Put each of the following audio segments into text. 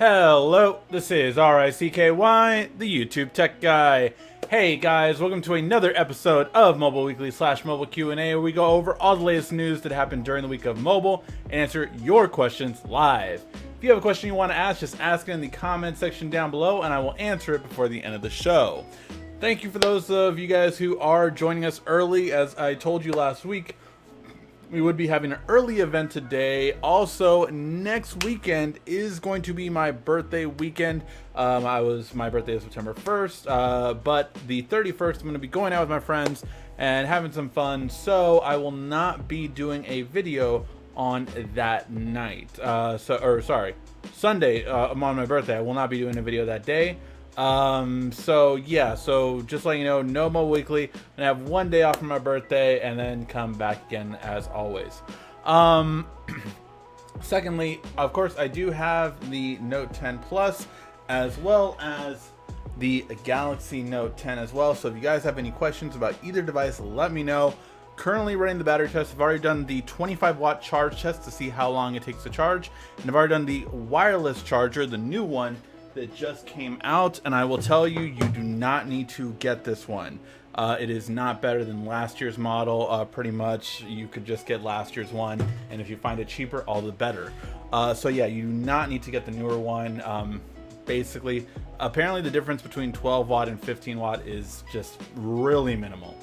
Hello, this is RICKY, the YouTube Tech Guy. Hey guys, welcome to another episode of Mobile Weekly / Mobile Q&A, where we go over all the latest news that happened during the week of mobile and answer your questions live. If you have a question you want to ask, just ask it in the comment section down below and I will answer it before the end of the show. Thank you for those of you guys who are joining us early. As I told you last week, we would be having an early event today. Also, next weekend is going to be my birthday weekend. My birthday is September 1st, but the 31st I'm going to be going out with my friends and having some fun, so I will not be doing a video on that night. Sunday, on my birthday. I will not be doing a video that day. So just letting you know, no Mobile Weekly. I'm gonna have one day off for my birthday and then come back again as always. Secondly, of course, I do have the Note 10 Plus as well as the Galaxy Note 10 as well. So if you guys have any questions about either device, let me know. Currently running the battery test. I've already done the 25-watt charge test to see how long it takes to charge, and I've already done the wireless charger, the new one that just came out, and I will tell you, you do not need to get this one. It is not better than last year's model. Pretty much you could just get last year's one, and if you find it cheaper, all the better. So yeah, you do not need to get the newer one. Basically, apparently the difference between 12 watt and 15 watt is just really minimal.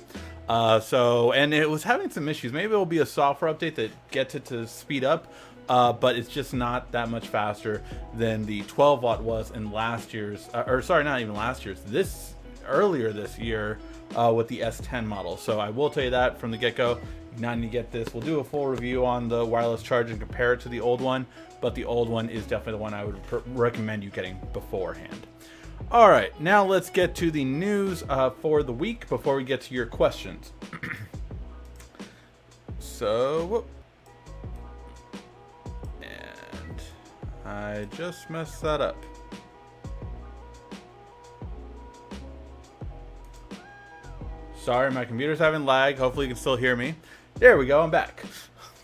And it was having some issues. Maybe it will be a software update that gets it to speed up. But it's just not that much faster than the 12 watt was in last year's, not even last year's, earlier this year with the S10 model. So I will tell you that from the get-go, you do not need to get this. We'll do a full review on the wireless charger and compare it to the old one, but the old one is definitely the one I would recommend you getting beforehand. All right, now let's get to the news for the week before we get to your questions. I just messed that up. Sorry, my computer's having lag. Hopefully you can still hear me. There we go, I'm back.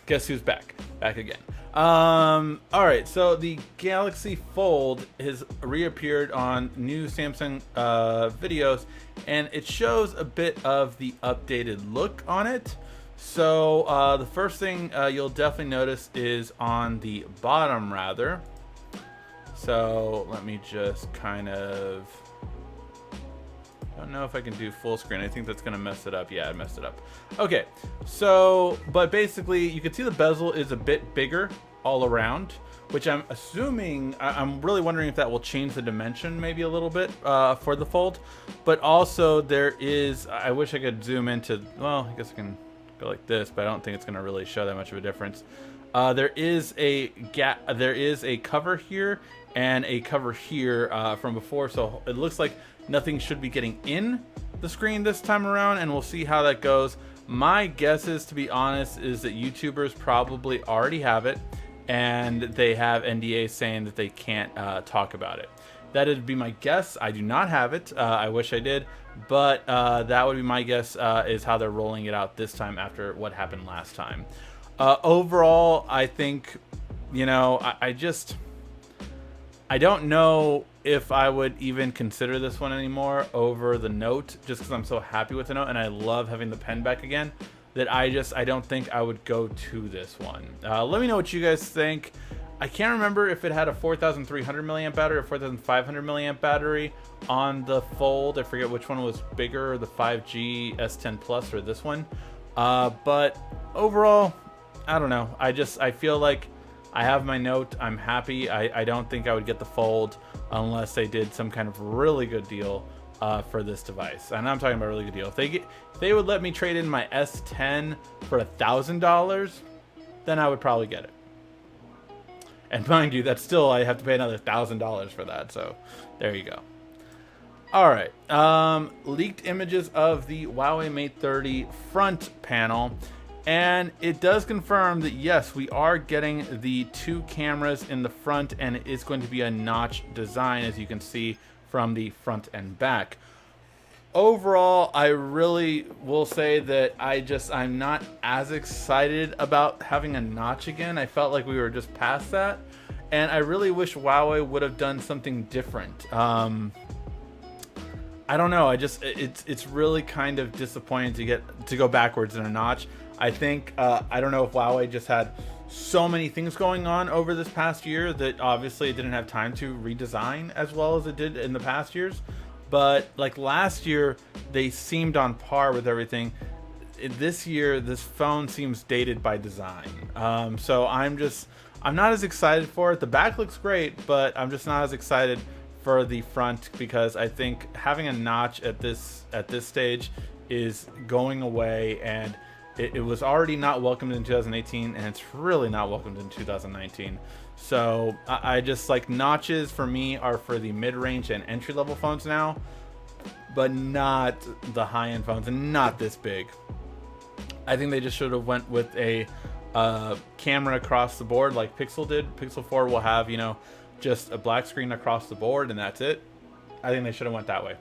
Guess who's back? Back again. Alright, so the Galaxy Fold has reappeared on new Samsung videos, and it shows a bit of the updated look on it. So the first thing you'll definitely notice is on the bottom, rather. So let me just I don't know if I can do full screen. I think that's going to mess it up. Yeah, I messed it up. Okay, so, but basically you can see the bezel is a bit bigger all around, which I'm assuming, I'm really wondering if that will change the dimension maybe a little bit for the Fold. But also there is, I wish I could zoom into, well, I guess I can go like this, but I don't think it's going to really show that much of a difference. There is a cover here and a cover here from before, so it looks like nothing should be getting in the screen this time around, and we'll see how that goes. My guess is, to be honest, is that YouTubers probably already have it, and they have NDAs saying that they can't talk about it. That would be my guess. I do not have it. I wish I did, but that would be my guess, is how they're rolling it out this time after what happened last time. Overall, I think, you know, I don't know if I would even consider this one anymore over the Note, just because I'm so happy with the Note and I love having the pen back again, that I don't think I would go to this one. Let me know what you guys think. I can't remember if it had a 4,300 milliamp battery or 4,500 milliamp battery on the Fold. I forget which one was bigger, the 5G S10 Plus or this one. But overall, I don't know. I feel like I have my Note. I'm happy. I don't think I would get the Fold unless they did some kind of really good deal for this device. And I'm talking about a really good deal. If they would let me trade in my S10 for $1,000, then I would probably get it. And mind you, that's still, I have to pay another $1,000 for that. So there you go. All right. Leaked images of the Huawei Mate 30 front panel. And it does confirm that, yes, we are getting the two cameras in the front, and it is going to be a notch design, as you can see from the front and back. Overall, I really will say that I'm not as excited about having a notch again. I felt like we were just past that. and I really wish Huawei would have done something different. I don't know. It's really kind of disappointing to go backwards in a notch. I think I don't know if Huawei just had so many things going on over this past year that obviously it didn't have time to redesign as well as it did in the past years. But like last year, they seemed on par with everything. This year, this phone seems dated by design. So I'm not as excited for it. The back looks great, but I'm just not as excited for the front, because I think having a notch at this stage is going away, and it was already not welcomed in 2018, and it's really not welcomed in 2019. So I just like, notches for me are for the mid-range and entry-level phones now, but not the high-end phones, and not this big. I think they just should have went with a camera across the board like Pixel did. Pixel 4 will have, you know, just a black screen across the board, and that's it. I think they should have went that way.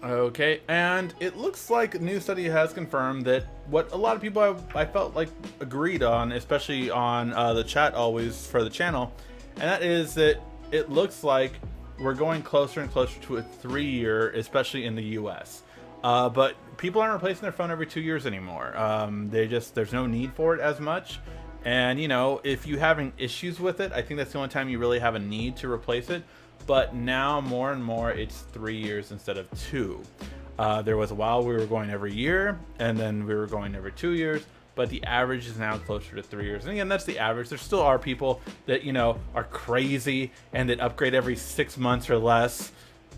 Okay, and it looks like a new study has confirmed that what a lot of people I felt like agreed on, especially on the chat always for the channel, and that is that it looks like we're going closer and closer to a 3-year, especially in the US. But people aren't replacing their phone every 2 years anymore. There's no need for it as much. And, you know, if you're having issues with it, I think that's the only time you really have a need to replace it. But now, more and more, it's 3 years instead of 2. There was a while we were going every year, and then we were going every 2 years. But the average is now closer to 3 years. And again, that's the average. There still are people that, you know, are crazy and that upgrade every 6 months or less.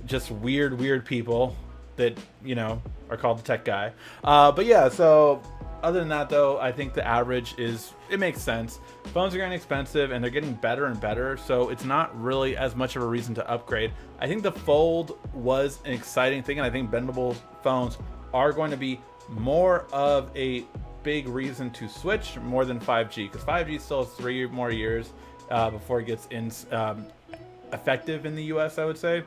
Just weird people that, you know, are called the tech guy. But yeah, so other than that, though, I think the average it makes sense. Phones are getting expensive and they're getting better and better, so it's not really as much of a reason to upgrade. I think the Fold was an exciting thing, and I think bendable phones are going to be more of a big reason to switch more than 5G, because 5G still has 3 more years before it gets effective in the US, I would say.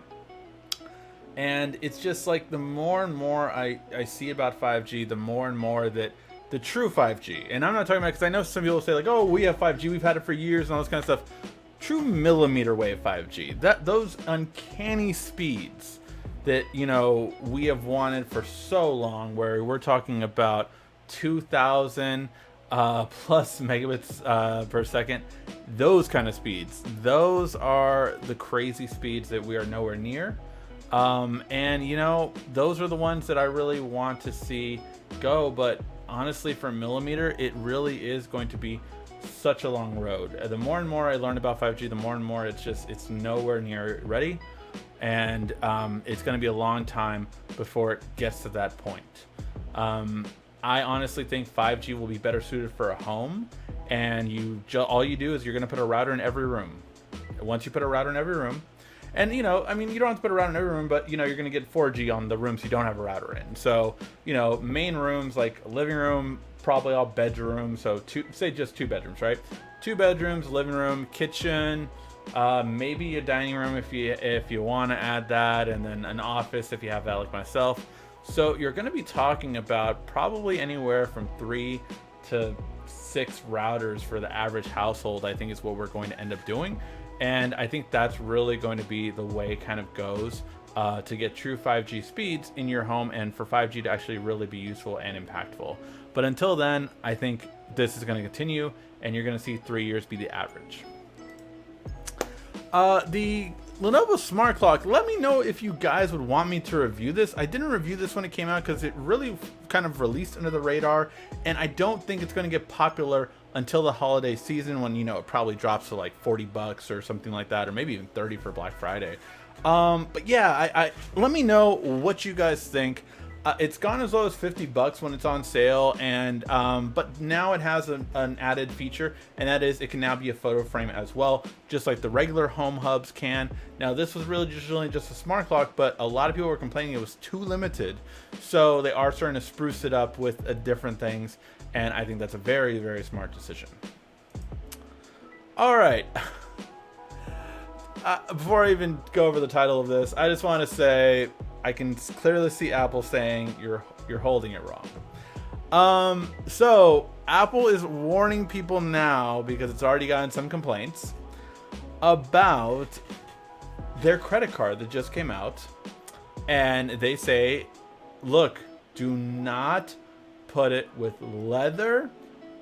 And it's just like, the more and more I see about 5G, the more and more that the true 5G, and I'm not talking about, because I know some people say like, oh, we have 5G, we've had it for years and all this kind of stuff. True millimeter wave 5G, those uncanny speeds that, you know, we have wanted for so long, where we're talking about 2,000 plus megabits per second. Those kind of speeds, those are the crazy speeds that we are nowhere near. And you know, those are the ones that I really want to see go. But honestly, for millimeter, it really is going to be such a long road. The more and more I learn about 5G, the more and more it's nowhere near ready, and it's going to be a long time before it gets to that point. I honestly think 5G will be better suited for a home, and all you do is you're going to put a router in every room. Once you put a router in every room, and, you know, I mean, you don't have to put a router in every room, but, you know, you're going to get 4G on the rooms you don't have a router in. So, you know, main rooms like a living room, probably all bedrooms. So say just 2 bedrooms, right? 2 bedrooms, living room, kitchen, maybe a dining room if you want to add that, and then an office if you have that, like myself. So you're going to be talking about probably anywhere from 3 to 6 routers for the average household, I think, is what we're going to end up doing. And I think that's really going to be the way it kind of goes to get true 5G speeds in your home, and for 5G to actually really be useful and impactful. But until then, I think this is going to continue, and you're going to see 3 years be the average. The Lenovo Smart Clock, let me know if you guys would want me to review this. I didn't review this when it came out because it really kind of released under the radar, and I don't think it's going to get popular until the holiday season, when, you know, it probably drops to like $40 or something like that, or maybe even 30 for Black Friday. But yeah, I let me know what you guys think. It's gone as low as $50 when it's on sale, and but now it has an added feature, and that is it can now be a photo frame as well, just like the regular home hubs can. Now, this was really just a smart clock, but a lot of people were complaining it was too limited, so they are starting to spruce it up with different things, and I think that's a very, very smart decision. All right. Before I even go over the title of this, I just want to say I can clearly see Apple saying you're holding it wrong. So Apple is warning people now, because it's already gotten some complaints, about their credit card that just came out. And they say, look, do not put it with leather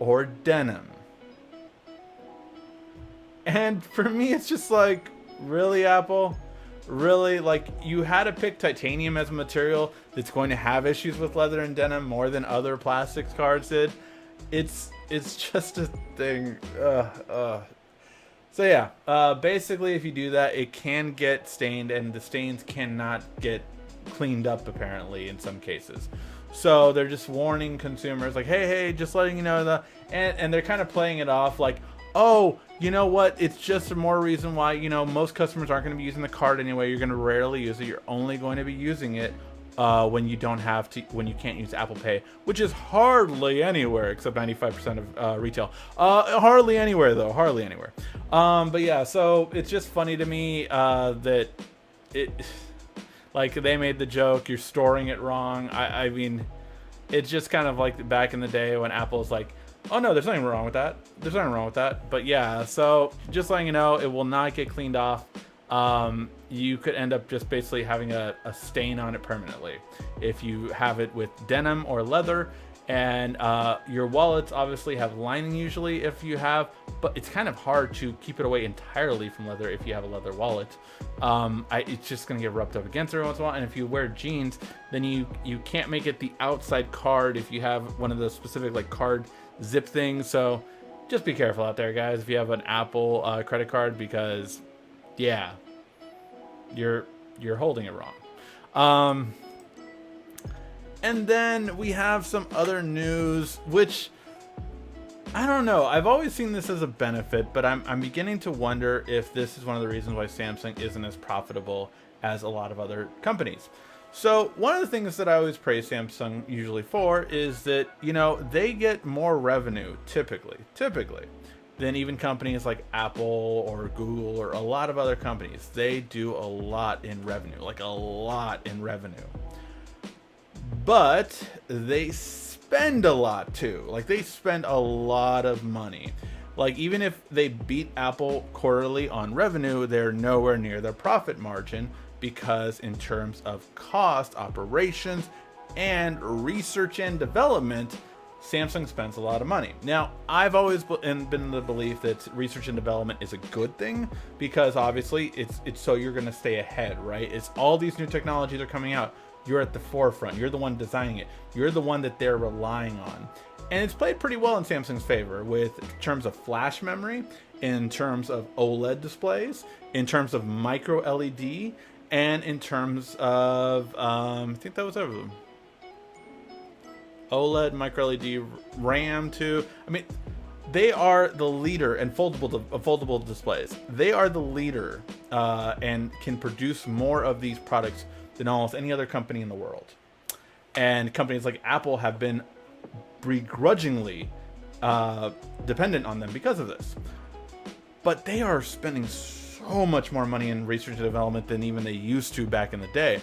or denim. And for me, it's just like, really, Apple? Really? Like, you had to pick titanium as a material that's going to have issues with leather and denim more than other plastics cards did. It's just a thing. So yeah, basically, if you do that, it can get stained, and the stains cannot get cleaned up, apparently, in some cases. So they're just warning consumers, like, hey, just letting you know and they're kind of playing it off like, oh, you know what? It's just more reason why, most customers aren't going to be using the card anyway. You're going to rarely use it. You're only going to be using it when you can't use Apple Pay, which is hardly anywhere except 95% of retail. Hardly anywhere though, hardly anywhere. But yeah, so it's just funny to me that it, like, they made the joke, you're storing it wrong. I mean, it's just kind of like back in the day when Apple's like, oh no, there's nothing wrong with that. There's nothing wrong with that. But yeah, so just letting you know, it will not get cleaned off. You could end up just basically having a stain on it permanently if you have it with denim or leather. And your wallets obviously have lining usually if you have, but it's kind of hard to keep it away entirely from leather if you have a leather wallet. It's just going to get rubbed up against every once in a while. And if you wear jeans, then you can't make it the outside card if you have one of those specific like card zip things. So just be careful out there, guys, if you have an Apple credit card, because yeah, you're holding it wrong. And then we have some other news, which I don't know. I've always seen this as a benefit, but I'm beginning to wonder if this is one of the reasons why Samsung isn't as profitable as a lot of other companies. So one of the things that I always praise Samsung usually for is that, they get more revenue typically than even companies like Apple or Google or a lot of other companies. They do a lot in revenue, like a lot in revenue. But they spend a lot too. Like, they spend a lot of money. Like, even if they beat Apple quarterly on revenue, they're nowhere near their profit margin, because in terms of cost, operations, and research and development, Samsung spends a lot of money. Now, I've always been in the belief that research and development is a good thing, because obviously it's so you're going to stay ahead, right? It's all these new technologies are coming out. You're at the forefront. You're the one designing it. You're the one that they're relying on. And it's played pretty well in Samsung's favor in terms of flash memory, in terms of OLED displays, in terms of micro LED, and in terms of, I think that was everything. OLED, micro LED, RAM too. I mean, they are the leader in foldable displays. They are the leader and can produce more of these products than almost any other company in the world. And companies like Apple have been begrudgingly dependent on them because of this. But they are spending so much more money in research and development than even they used to back in the day.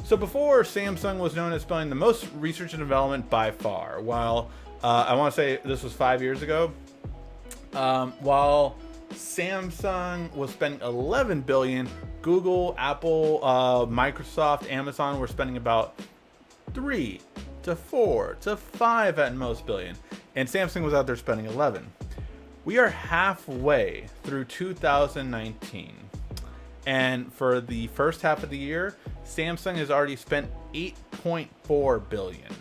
So before, Samsung was known as spending the most research and development by far. While I want to say this was 5 years ago, while Samsung was spending $11 billion, Google, Apple, Microsoft, Amazon were spending about 3 to 4 to 5 at most billion, and Samsung was out there spending 11. We are halfway through 2019, and for the first half of the year, Samsung has already spent 8.4 billion,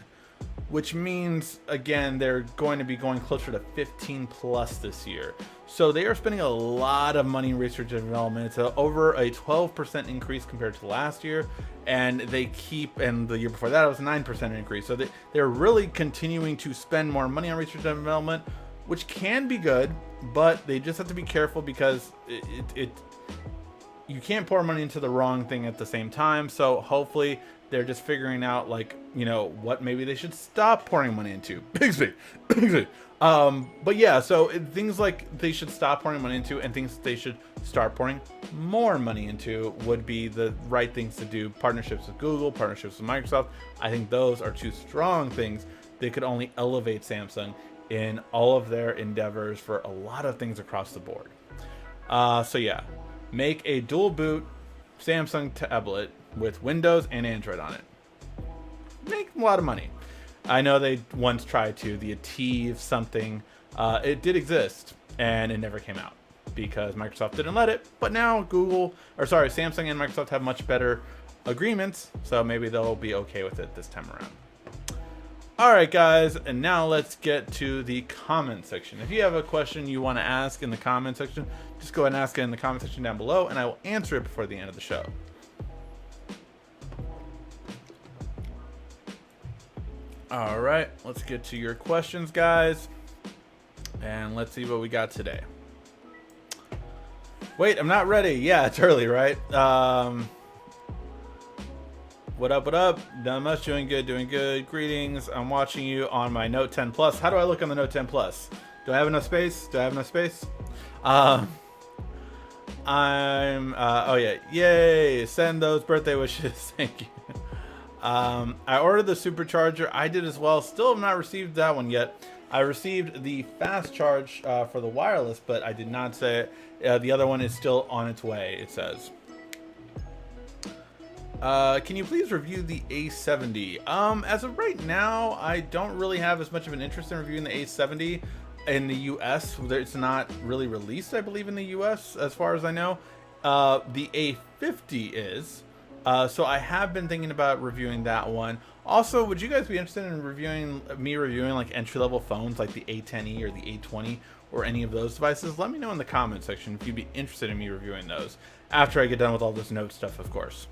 which means, again, they're going to be going closer to 15 plus this year. So they are spending a lot of money in research and development. It's over a 12% increase compared to last year. And and the year before that, it was a 9% increase. So they're really continuing to spend more money on research and development, which can be good, but they just have to be careful, because you can't pour money into the wrong thing at the same time. So hopefully they're just figuring out, like, what maybe they should stop pouring money into. Bixby. But yeah, so things like they should stop pouring money into, and things they should start pouring more money into would be the right things to do. Partnerships with Google, partnerships with Microsoft. I think those are two strong things that could only elevate Samsung in all of their endeavors for a lot of things across the board. So yeah, make a dual boot Samsung tablet with Windows and Android on it. Make a lot of money. I know they once tried to, the Ative something. It did exist, and it never came out because Microsoft didn't let it. But now Samsung and Microsoft have much better agreements, so maybe they'll be okay with it this time around. All right, guys, and now let's get to the comment section. If you have a question you want to ask in the comment section, just go ahead and ask it in the comment section down below, and I will answer it before the end of the show. All right, let's get to your questions, guys, and let's see what we got today. Wait, I'm not ready. Yeah, it's early, right? What up, what up? Not much, doing good, doing good. Greetings, I'm watching you on my Note 10 Plus. How do I look on the Note 10 Plus? Do I have enough space? Oh yeah, yay, send those birthday wishes, thank you. I ordered the supercharger, I did as well, still have not received that one yet. I received the fast charge for the wireless, but I did not say it. The other one is still on its way, it says. Can you please review the A70? As of right now, I don't really have as much of an interest in reviewing the A70 in the US. It's not really released, I believe, in the US, as far as I know. The A50 is. So I have been thinking about reviewing that one. Also, would you guys be interested in reviewing like entry-level phones like the A10e or the A20 or any of those devices? Let me know in the comment section if you'd be interested in me reviewing those after I get done with all this Note stuff, of course.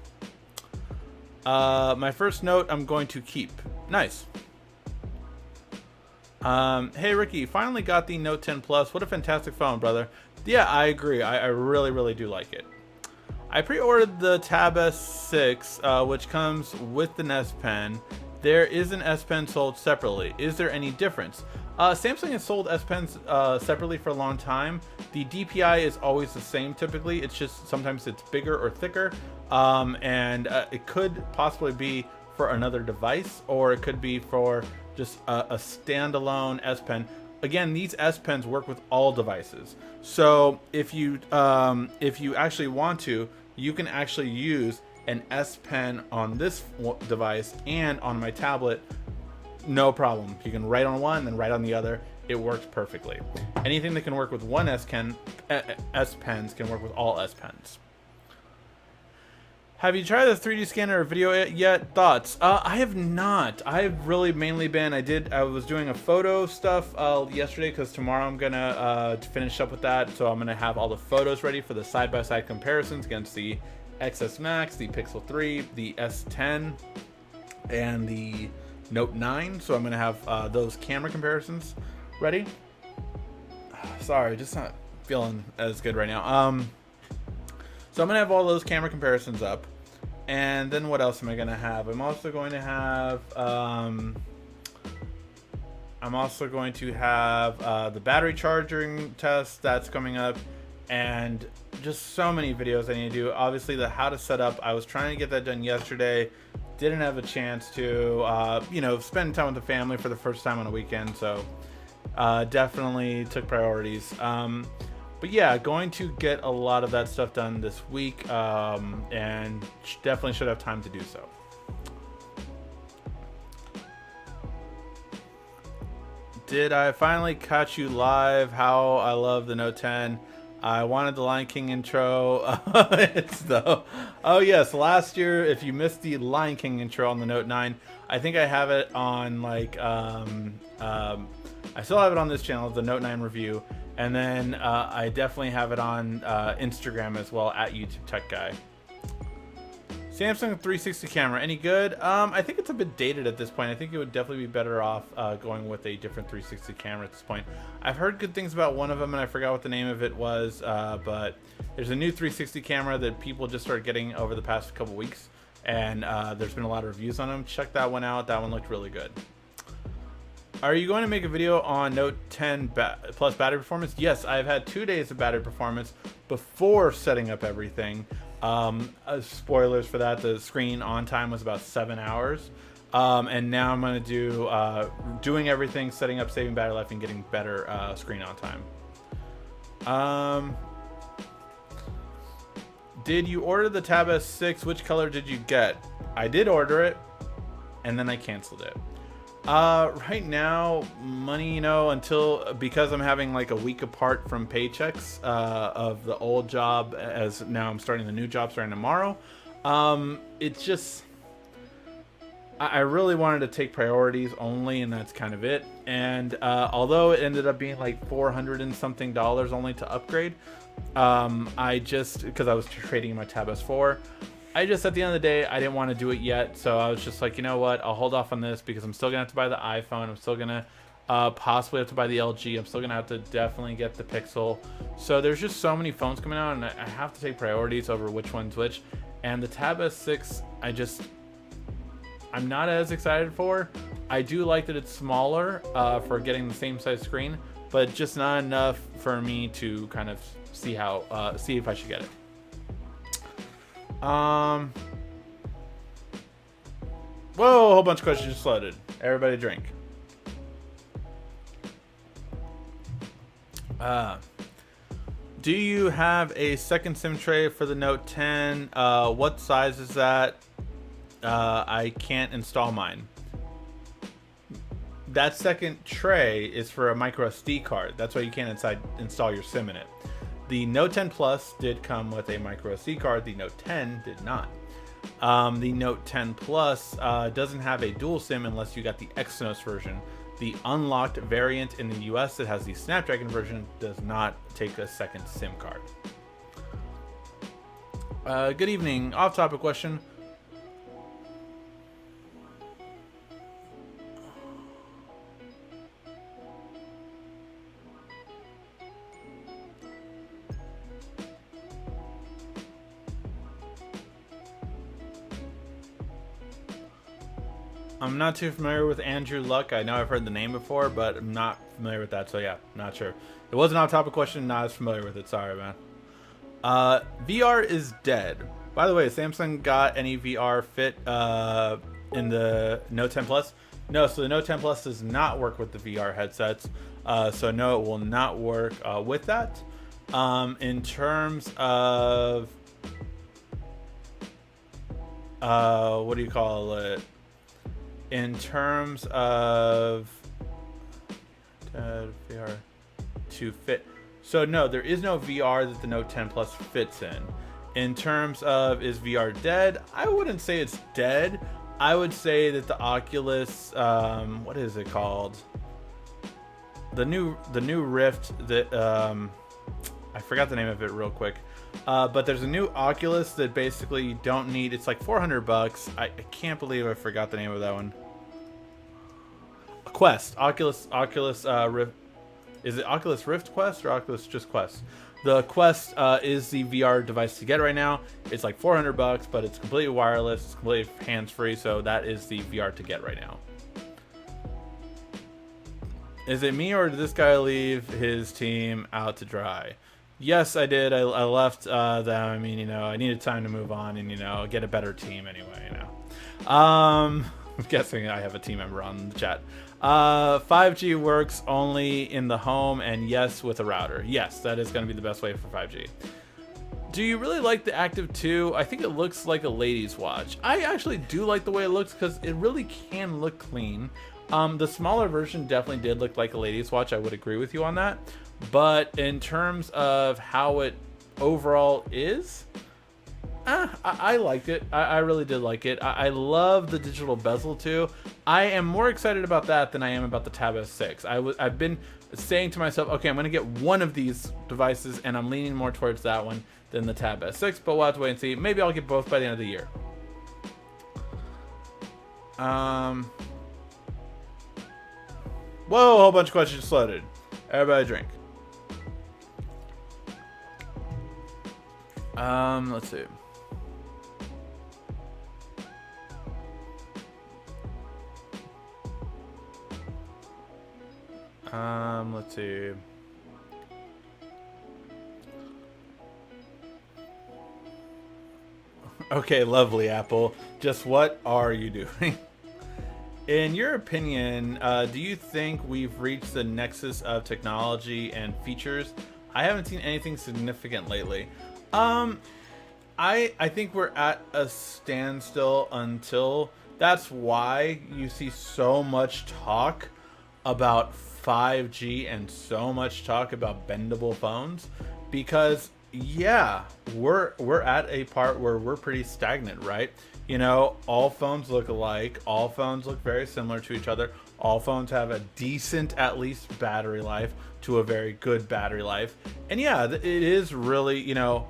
My first Note I'm going to keep. Nice. Hey Ricky, finally got the Note 10 Plus. What a fantastic phone, brother. Yeah, I agree. I really, really do like it. I pre-ordered the Tab S6, which comes with the S Pen. There is an S Pen sold separately. Is there any difference? Samsung has sold S Pens separately for a long time. The DPI is always the same typically. It's just sometimes it's bigger or thicker. And it could possibly be for another device, or it could be for just a standalone S Pen. Again, these S Pens work with all devices. So if you actually want to, you can actually use an S Pen on this device and on my tablet. No problem. You can write on one and then write on the other. It works perfectly. Anything that can work with one S Pens can work with all S Pens. Have you tried the 3D scanner or video yet? Thoughts? I have not. I've really mainly been, I was doing a photo stuff yesterday because tomorrow I'm gonna finish up with that. So I'm gonna have all the photos ready for the side-by-side comparisons against the XS Max, the Pixel 3, the S10, and the Note 9. So I'm gonna have those camera comparisons ready. Sorry, just not feeling as good right now. So I'm gonna have all those camera comparisons up, and then what else am I gonna have? I'm also going to have the battery charging test that's coming up, and just so many videos I need to do. Obviously, the how to set up. I was trying to get that done yesterday, didn't have a chance to. Spend time with the family for the first time on a weekend, so definitely took priorities. But yeah, going to get a lot of that stuff done this week, and definitely should have time to do so. Did I finally catch you live? How I love the Note 10. I wanted the Lion King intro. Oh yes, last year, if you missed the Lion King intro on the Note 9, I think I have it on I still have it on this channel, the Note 9 review. And then I definitely have it on Instagram as well, at YouTube Tech Guy. Samsung 360 camera, any good? I think it's a bit dated at this point. I think it would definitely be better off going with a different 360 camera at this point. I've heard good things about one of them, and I forgot what the name of it was. But there's a new 360 camera that people just started getting over the past couple weeks. And there's been a lot of reviews on them. Check that one out. That one looked really good. Are you going to make a video on Note 10 Plus battery performance? Yes, I've had 2 days of battery performance before setting up everything. Spoilers for that, the screen on time was about 7 hours. And now I'm going to do doing everything, setting up, saving battery life, and getting better screen on time. Did you order the Tab S6? Which color did you get? I did order it, and then I canceled it. Right now, money, because I'm having like a week apart from paychecks of the old job, as now I'm starting the new job starting tomorrow. It's just, I really wanted to take priorities only, and that's kind of it. And although it ended up being like $400 and something only to upgrade, because I was trading in my Tab S4, at the end of the day, I didn't want to do it yet. So I was just like, you know what? I'll hold off on this because I'm still going to have to buy the iPhone. I'm still going to possibly have to buy the LG. I'm still going to have to definitely get the Pixel. So there's just so many phones coming out, and I have to take priorities over which one's which. And the Tab S6, I'm not as excited for. I do like that it's smaller for getting the same size screen, but just not enough for me to kind of see if I should get it. Whoa, a whole bunch of questions just loaded. Everybody drink. Do you have a second SIM tray for the Note 10? What size is that? I can't install mine. That second tray is for a micro SD card. That's why you can't install your SIM in it. The Note 10 Plus did come with a micro SD card. The Note 10 did not. The Note 10 Plus doesn't have a dual SIM unless you got the Exynos version. The unlocked variant in the US that has the Snapdragon version does not take a second SIM card. Good evening. Off-topic question. I'm not too familiar with Andrew Luck. I know I've heard the name before, but I'm not familiar with that. So yeah, not sure. It was an off-topic question. Not as familiar with it. Sorry, man. VR is dead. By the way, Samsung got any VR fit in the Note 10 Plus? No, so the Note 10 Plus does not work with the VR headsets. So no, it will not work with that. In terms of what do you call it? In terms of VR to fit. So no, there is no VR that the Note 10 Plus fits in. In terms of is VR dead? I wouldn't say it's dead. I would say that the Oculus, what is it called? The new Rift that I forgot the name of it real quick. But there's a new Oculus that basically you don't need. It's like $400. I can't believe I forgot the name of that one. Quest. Oculus Rift. Is it Oculus Rift Quest or Oculus just Quest? The Quest is the VR device to get right now. It's like $400, but it's completely wireless. It's completely hands-free. So that is the VR to get right now. Is it me or did this guy leave his team out to dry? Yes, I did. I left them. I mean, I needed time to move on and, get a better team anyway, I'm guessing I have a team member on the chat. 5G works only in the home and yes, with a router. Yes, that is going to be the best way for 5G. Do you really like the Active 2? I think it looks like a lady's watch. I actually do like the way it looks because it really can look clean. The smaller version definitely did look like a lady's watch. I would agree with you on that. But in terms of how it overall is, I liked it. I really did like it. I love the digital bezel too. I am more excited about that than I am about the Tab S6. I've been saying to myself, okay, I'm going to get one of these devices, and I'm leaning more towards that one than the Tab S6, but we'll have to wait and see. Maybe I'll get both by the end of the year. Whoa, a whole bunch of questions just loaded. Everybody drink. Let's see. Let's see. Okay, lovely Apple. Just what are you doing? In your opinion, do you think we've reached the nexus of technology and features? I haven't seen anything significant lately. I think we're at a standstill until that's why you see so much talk about 5G and so much talk about bendable phones, because yeah, we're at a part where we're pretty stagnant, right? You know, all phones look alike, all phones look very similar to each other, all phones have a decent, at least, battery life to a very good battery life. And yeah, it is really, you know,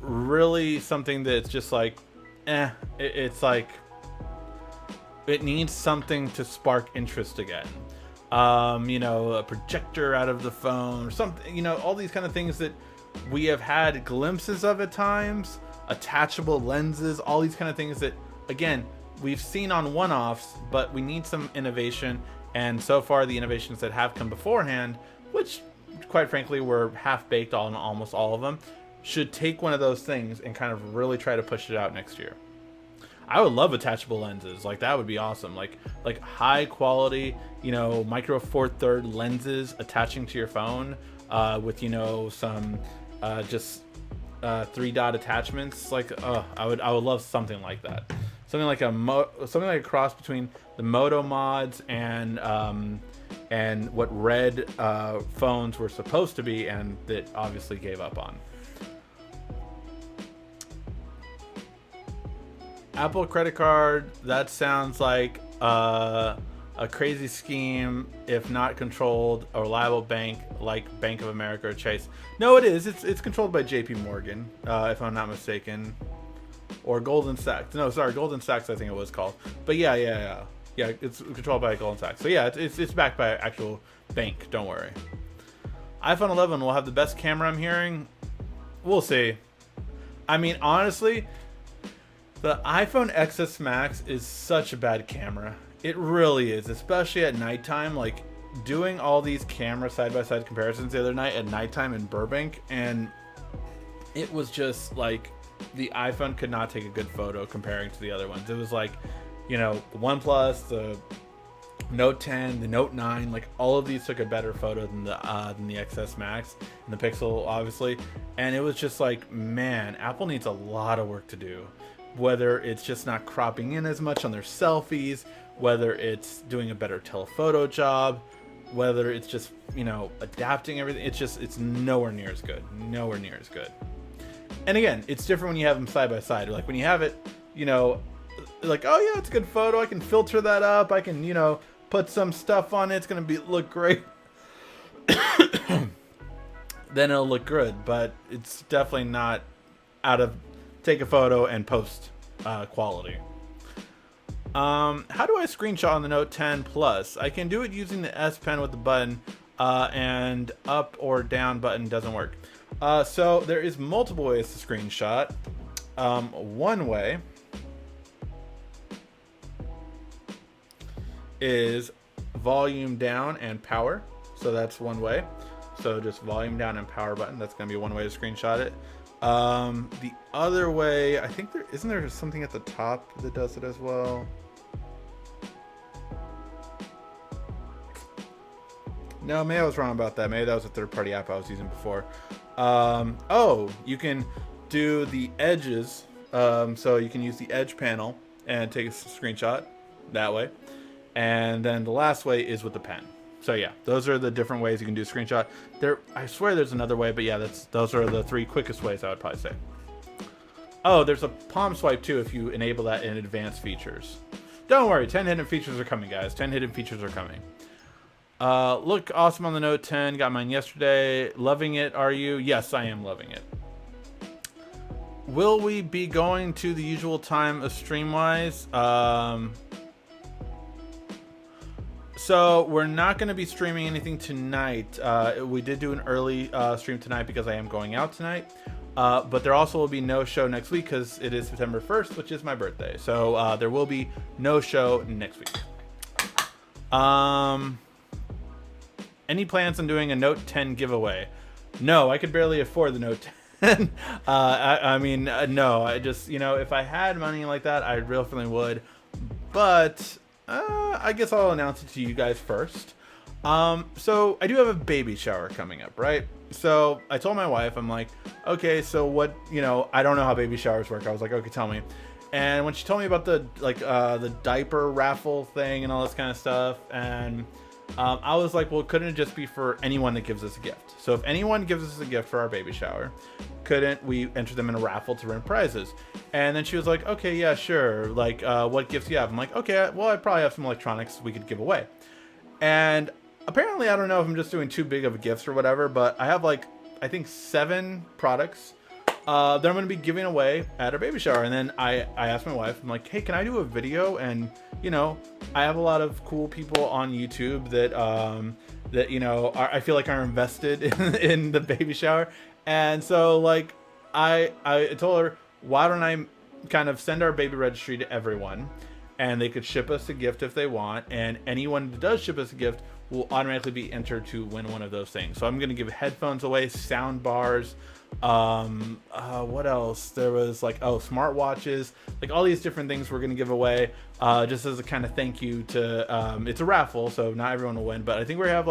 really something that's just like, it's like, it needs something to spark interest again. You know, a projector out of the phone or something, you know, all these kind of things that we have had glimpses of at times, attachable lenses, all these kind of things that, again, we've seen on one-offs, but we need some innovation. And so far, the innovations that have come beforehand, which quite frankly were half-baked on almost all of them, should take one of those things and kind of really try to push it out next year. I would love attachable lenses. Like, that would be awesome. Like high quality, you know, micro four third lenses attaching to your phone, with, you know, some just 3-dot attachments. Like, I would love something like that. Something like something like a cross between the Moto mods and what Red phones were supposed to be, and that obviously gave up on. Apple credit card, that sounds like a crazy scheme, if not controlled, a reliable bank like Bank of America or Chase. No, it is. It's controlled by JP Morgan, if I'm not mistaken. Or Goldman Sachs. No, sorry, Goldman Sachs I think it was called. But yeah, it's controlled by Goldman Sachs. So yeah, it's backed by an actual bank, don't worry. iPhone 11 will have the best camera, I'm hearing. We'll see. I mean, honestly, the iPhone XS Max is such a bad camera. It really is, especially at nighttime. Like, doing all these camera side-by-side comparisons the other night at nighttime in Burbank, and it was just like the iPhone could not take a good photo comparing to the other ones. It was like, you know, the OnePlus, the Note 10, the Note 9, like all of these took a better photo than the XS Max and the Pixel, obviously. And it was just like, man, Apple needs a lot of work to do. Whether it's just not cropping in as much on their selfies, whether it's doing a better telephoto job, whether it's just, you know, adapting everything. It's nowhere near as good. Nowhere near as good. And again, it's different when you have them side by side. Like when you have it, you know, like, oh yeah, it's a good photo. I can filter that up. I can, you know, put some stuff on it. It's going to look great. Then it'll look good, but it's definitely not out of take a photo and post quality. How do I screenshot on the Note 10 Plus? I can do it using the S Pen with the button, and up or down button doesn't work. So there is multiple ways to screenshot. One way is volume down and power. So that's one way. So just volume down and power button. That's going to be one way to screenshot it. The other way, I think isn't there something at the top that does it as well? No, maybe I was wrong about that. Maybe that was a third-party app I was using before. Oh, you can do the edges. So you can use the edge panel and take a screenshot that way. And then the last way is with the pen. So yeah, those are the different ways you can do a screenshot. I swear there's another way, but yeah, those are the three quickest ways I would probably say. Oh, there's a palm swipe too if you enable that in advanced features. Don't worry, 10 hidden features are coming, guys. 10 hidden features are coming. Look awesome on the Note 10. Got mine yesterday. Loving it, are you? Yes, I am loving it. Will we be going to the usual time of Streamwise? So we're not going to be streaming anything tonight. We did do an early stream tonight because I am going out tonight. But there also will be no show next week because it is September 1st, which is my birthday. So there will be no show next week. Any plans on doing a Note 10 giveaway? No, I could barely afford the Note 10. I mean, no. I just, you know, if I had money like that, I really would. But I guess I'll announce it to you guys first. So I do have a baby shower coming up, right? So I told my wife, I'm like, okay, so what, I don't know how baby showers work. I was like, okay, tell me. And when she told me about the diaper raffle thing and all this kind of stuff, and I was like, well, couldn't it just be for anyone that gives us a gift? So if anyone gives us a gift for our baby shower, couldn't we enter them in a raffle to win prizes? And then she was like, okay, yeah, sure. Like, what gifts do you have? I'm like, okay, well, I probably have some electronics we could give away. And apparently, I don't know if I'm just doing too big of a gifts or whatever, but I have I think 7 products that I'm going to be giving away at our baby shower. And then I asked my wife, I'm like, hey, can I do a video? And, I have a lot of cool people on YouTube that, I feel like are invested in the baby shower. And so I told her, why don't I kind of send our baby registry to everyone, and they could ship us a gift if they want. And anyone that does ship us a gift will automatically be entered to win one of those things. So I'm going to give headphones away, sound bars, what else? There was smartwatches, all these different things we're going to give away, just as a kind of thank you to, it's a raffle, so not everyone will win, but I think we have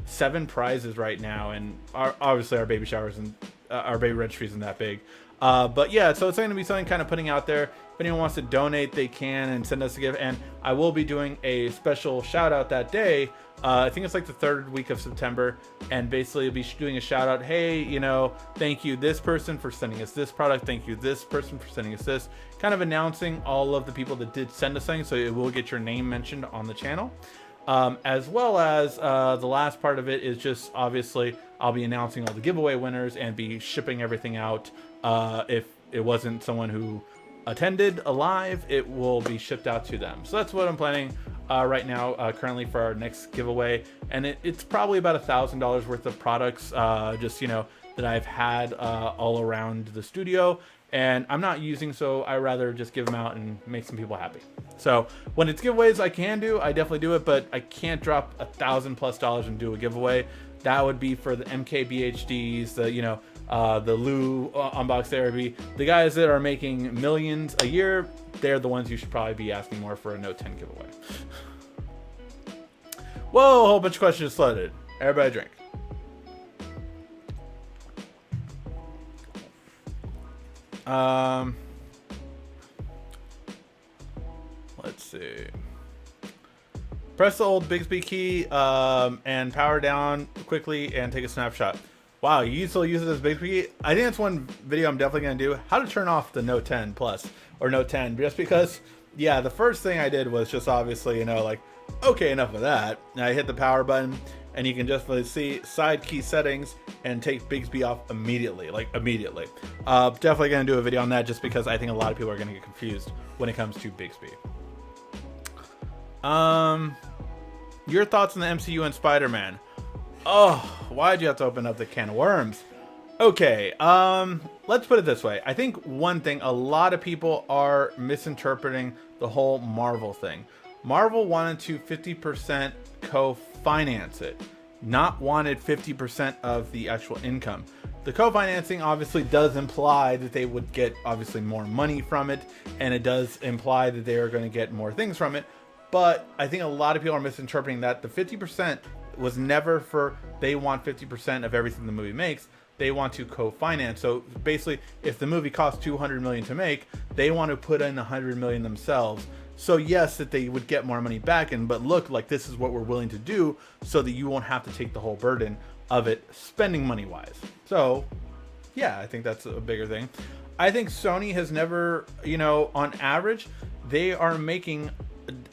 7 prizes right now. And obviously our baby showers and our baby registry isn't that big. But yeah, so it's going to be something kind of putting out there. If anyone wants to donate, they can, and send us a gift. And I will be doing a special shout out that day. I think it's the 3rd week of September, and basically I'll be doing a shout out. Hey, thank you this person for sending us this product. Thank you this person for sending us this. Kind of announcing all of the people that did send us things, so it will get your name mentioned on the channel. As well as the last part of it is just obviously I'll be announcing all the giveaway winners and be shipping everything out. If it wasn't someone who attended alive, it will be shipped out to them. So that's what I'm planning right now, currently for our next giveaway. And it's probably about $1,000 worth of products, that I've had all around the studio. And I'm not using, so I rather just give them out and make some people happy. So when it's giveaways, I definitely do it, but I can't drop $1,000+ and do a giveaway. That would be for the MKBHDs, the Lou Unbox Therapy. The guys that are making millions a year, they're the ones you should probably be asking more for a Note 10 giveaway. Whoa, a whole bunch of questions just flooded. Everybody drink. Let's see. Press the old Bixby key and power down quickly and take a snapshot. Wow, you still use it as Bixby key? I think that's one video I'm definitely going to do. How to turn off the Note 10 Plus or Note 10. Just because, yeah, the first thing I did was just obviously, okay, enough of that. And I hit the power button, and you can just see side key settings and take Bixby off immediately, immediately. Definitely going to do a video on that just because I think a lot of people are going to get confused when it comes to Bixby. Your thoughts on the MCU and Spider-Man? Oh, why'd you have to open up the can of worms? Okay, let's put it this way. I think one thing, a lot of people are misinterpreting the whole Marvel thing. Marvel wanted to 50% co-finance it, not wanted 50% of the actual income. The co-financing obviously does imply that they would get obviously more money from it, and it does imply that they are going to get more things from it. But I think a lot of people are misinterpreting that. The 50% was never for they want 50% of everything the movie makes. They want to co-finance. So basically, if the movie costs $200 million to make, they want to put in $100 million themselves. So yes, that they would get more money back, but look, this is what we're willing to do, so that you won't have to take the whole burden of it, spending money-wise. So yeah, I think that's a bigger thing. I think Sony has never, on average, they are making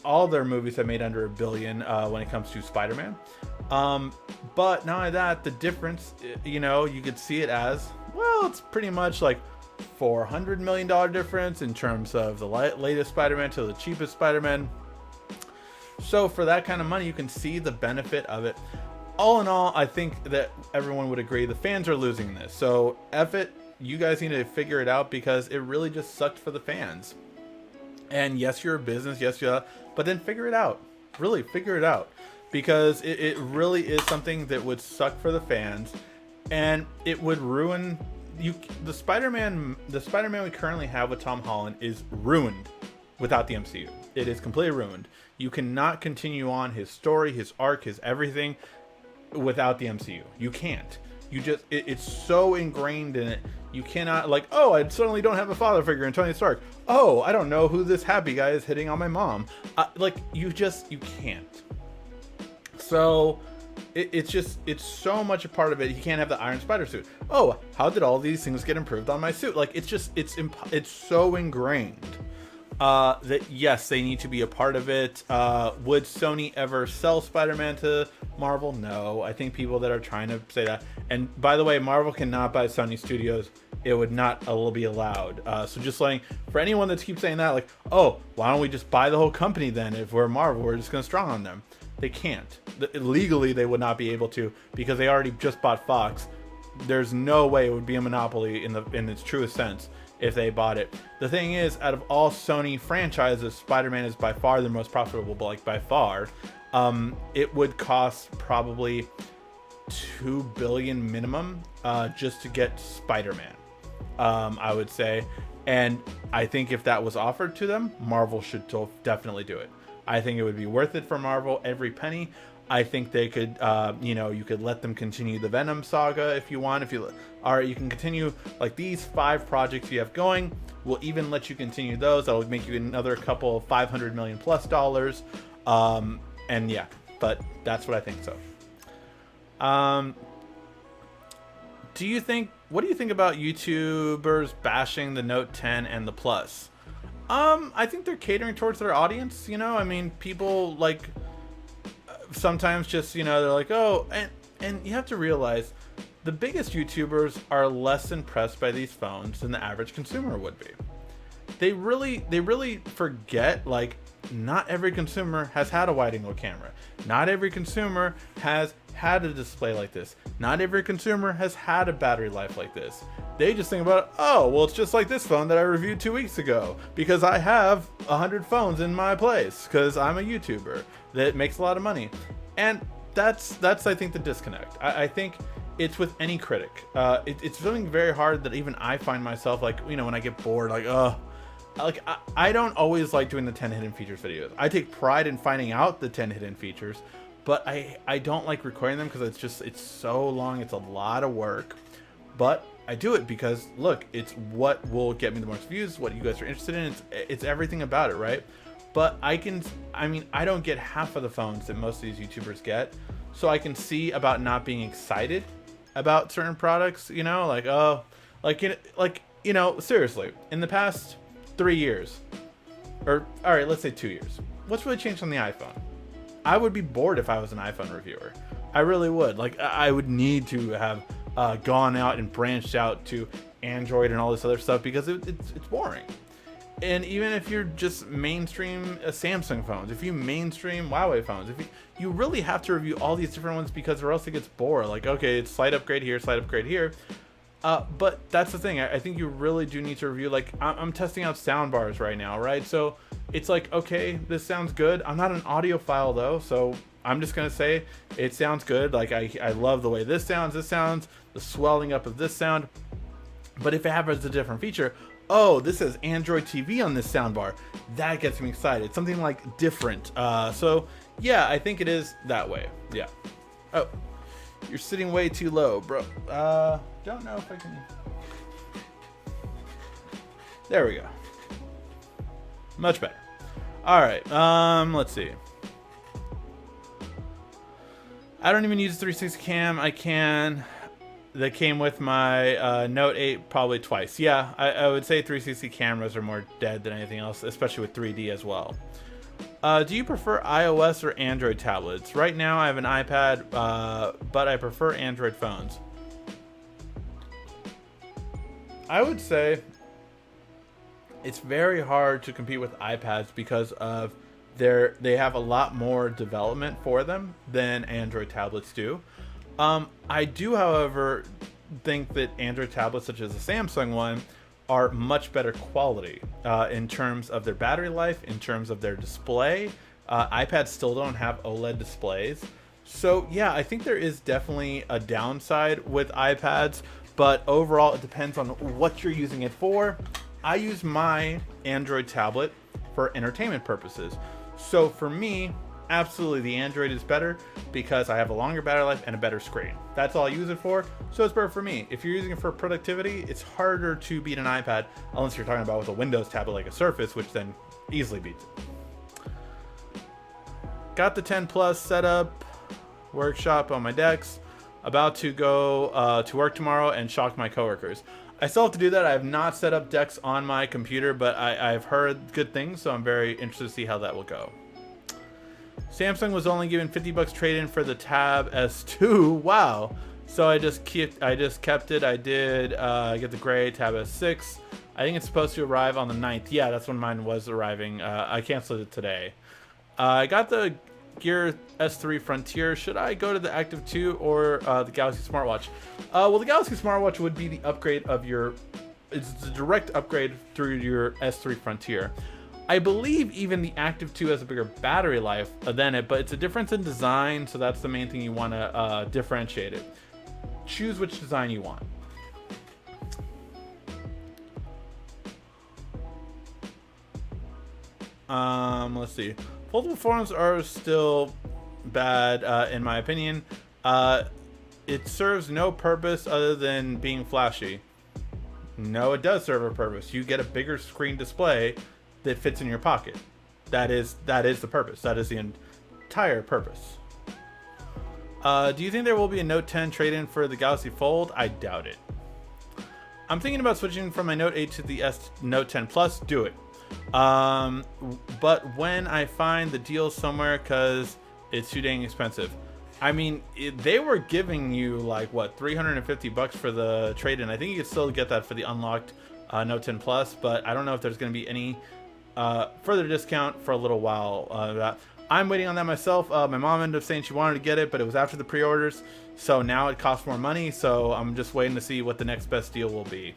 all their movies have made under $1 billion when it comes to Spider-Man. But not only that, the difference, you could see it as, well, it's pretty much $400 million difference in terms of the latest Spider-Man to the cheapest Spider-Man. So for that kind of money, you can see the benefit of it. All in all, I think that everyone would agree the fans are losing this. So F it, you guys need to figure it out, because it really just sucked for the fans. And yes, you're a business, yes, but then figure it out. Really figure it out, because it really is something that would suck for the fans, and it would ruin the Spider-Man we currently have with Tom Holland is ruined without the MCU. It is completely ruined. You cannot continue on his story, his arc, his everything without the MCU. You can't. You just, it's so ingrained in it. You cannot, like, oh, I suddenly don't have a father figure in Tony Stark. Oh, I don't know who this happy guy is hitting on my mom. Like, you can't. So it's so much a part of it. You can't have the Iron Spider suit. Oh, how did all these things get improved on my suit? Like, it's so ingrained that yes, they need to be a part of it. Would Sony ever sell Spider-Man to Marvel? No. I think people that are trying to say that, and by the way, Marvel cannot buy Sony Studios. It would not be allowed. So just like, for anyone that keeps saying that, like, oh, why don't we just buy the whole company then? If we're Marvel, we're just going to strong on them. They can't. Legally, they would not be able to, because they already just bought Fox. There's no way it would be a monopoly in its truest sense if they bought it. The thing is, out of all Sony franchises, Spider-Man is by far the most profitable, like by far. It would cost probably $2 billion minimum just to get Spider-Man, I would say. And I think if that was offered to them, Marvel should definitely do it. I think it would be worth it for Marvel, every penny. I think they could, you could let them continue the Venom saga if you want. All right, you can continue like these 5 projects you have going. We'll even let you continue those. That'll make you another couple of $500 million plus dollars. And yeah, but that's what I think. So, what do you think about YouTubers bashing the Note 10 and the Plus? I think they're catering towards their audience. I mean, people like sometimes just, they're like, oh, and you have to realize the biggest YouTubers are less impressed by these phones than the average consumer would be. They really forget, like, not every consumer has had a wide-angle camera. Not every consumer has had a display like this. Not every consumer has had a battery life like this. They just think about, oh, well, it's just like this phone that I reviewed 2 weeks ago, because I have 100 phones in my place because I'm a YouTuber that makes a lot of money. And that's I think the disconnect. I think it's with any critic. It's something very hard that even I find myself, like, when I get bored, like, I don't always like doing the 10 hidden features videos. I take pride in finding out the 10 hidden features, but I don't like recording them because it's so long. It's a lot of work, but I do it because, look, it's what will get me the most views, what you guys are interested in. It's everything about it, right? But I don't get half of the phones that most of these YouTubers get, so I can see about not being excited about certain products, like, oh, seriously, in the past 3 years, or all right, let's say 2 years, what's really changed on the iPhone? I would be bored if I was an iPhone reviewer. I really would. Like, I would need to have gone out and branched out to Android and all this other stuff, because it's boring. And even if you're just mainstream Samsung phones, if you mainstream Huawei phones, if you really have to review all these different ones, because or else it gets bored. Like, okay, it's slight upgrade here, slight upgrade here. But that's the thing. I think you really do need to review. Like, I'm testing out sound bars right now, right? So it's like, okay, this sounds good. I'm not an audiophile though, so I'm just gonna say it sounds good. Like, I love the way this sounds, the swelling up of this sound. But if it has a different feature, oh, this says Android TV on this soundbar, that gets me excited. Something like different. So yeah, I think it is that way. Yeah. Oh, you're sitting way too low, bro. Don't know if I can. There we go. Much better. All right. Let's see. I don't even use 360 cam. I can. That came with my Note 8 probably twice. Yeah, I would say 360 cameras are more dead than anything else, especially with 3D as well. Do you prefer iOS or Android tablets? Right now I have an iPad, but I prefer Android phones. I would say it's very hard to compete with iPads because of they have a lot more development for them than Android tablets do. I do, however, think that Android tablets, such as the Samsung one, are much better quality in terms of their battery life, in terms of their display. iPads still don't have OLED displays. So yeah, I think there is definitely a downside with iPads, but overall it depends on what you're using it for. I use my Android tablet for entertainment purposes. So for me, absolutely the Android is better because I have a longer battery life and a better screen. That's all I use it for, so it's better for me. If you're using it for productivity, it's harder to beat an iPad unless you're talking about with a Windows tablet like a Surface, which then easily beats it. Got the 10 Plus set up, workshop on my decks. About to go to work tomorrow and shock my coworkers. I still have to do that. I have not set up decks on my computer, but I've heard good things, so I'm very interested to see how that will go. Samsung was only given $50 trade-in for the Tab S2. Wow. So I just kept it. I did get the gray Tab S6. I think it's supposed to arrive on the 9th. Yeah, that's when mine was arriving. I canceled it today. I got the Gear S3 Frontier. Should I go to the Active 2 or the Galaxy smartwatch? Well, the Galaxy smartwatch would be the upgrade of your... It's the direct upgrade through your S3 Frontier. I believe even the Active 2 has a bigger battery life than it, but it's a difference in design, so that's the main thing you want to differentiate it. Choose which design you want. Let's see. Foldable phones are still bad, in my opinion. It serves no purpose other than being flashy. No, it does serve a purpose. You get a bigger screen display that fits in your pocket. That is the purpose. That is the entire purpose. Do you think there will be a Note 10 trade-in for the Galaxy Fold? I doubt it. I'm thinking about switching from my Note 8 to the Note 10 Plus. Do it. But when I find the deal somewhere, because it's too dang expensive. I mean, they were giving you like what, $350 for the trade-in. I think you could still get that for the unlocked Note 10 Plus, but I don't know if there's going to be any further discount for a little while. I'm waiting on that myself. My mom ended up saying she wanted to get it, but it was after the pre-orders, so now it costs more money. So I'm just waiting to see what the next best deal will be.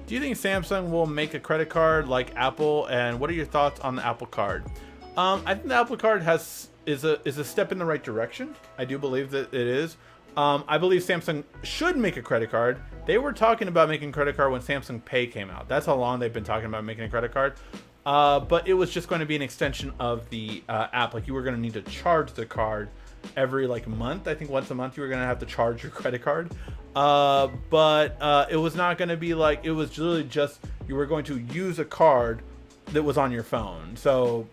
Do you think Samsung will make a credit card like Apple, and what are your thoughts on the Apple Card? I think the Apple Card is a step in the right direction. I do believe that it is. I believe Samsung should make a credit card. They were talking about making a credit card when Samsung Pay came out. That's how long they've been talking about making a credit card. But it was just going to be an extension of the app. Like, you were going to need to charge the card every like month. I think once a month you were going to have to charge your credit card. But it was not going to be like, it was really just you were going to use a card that was on your phone. So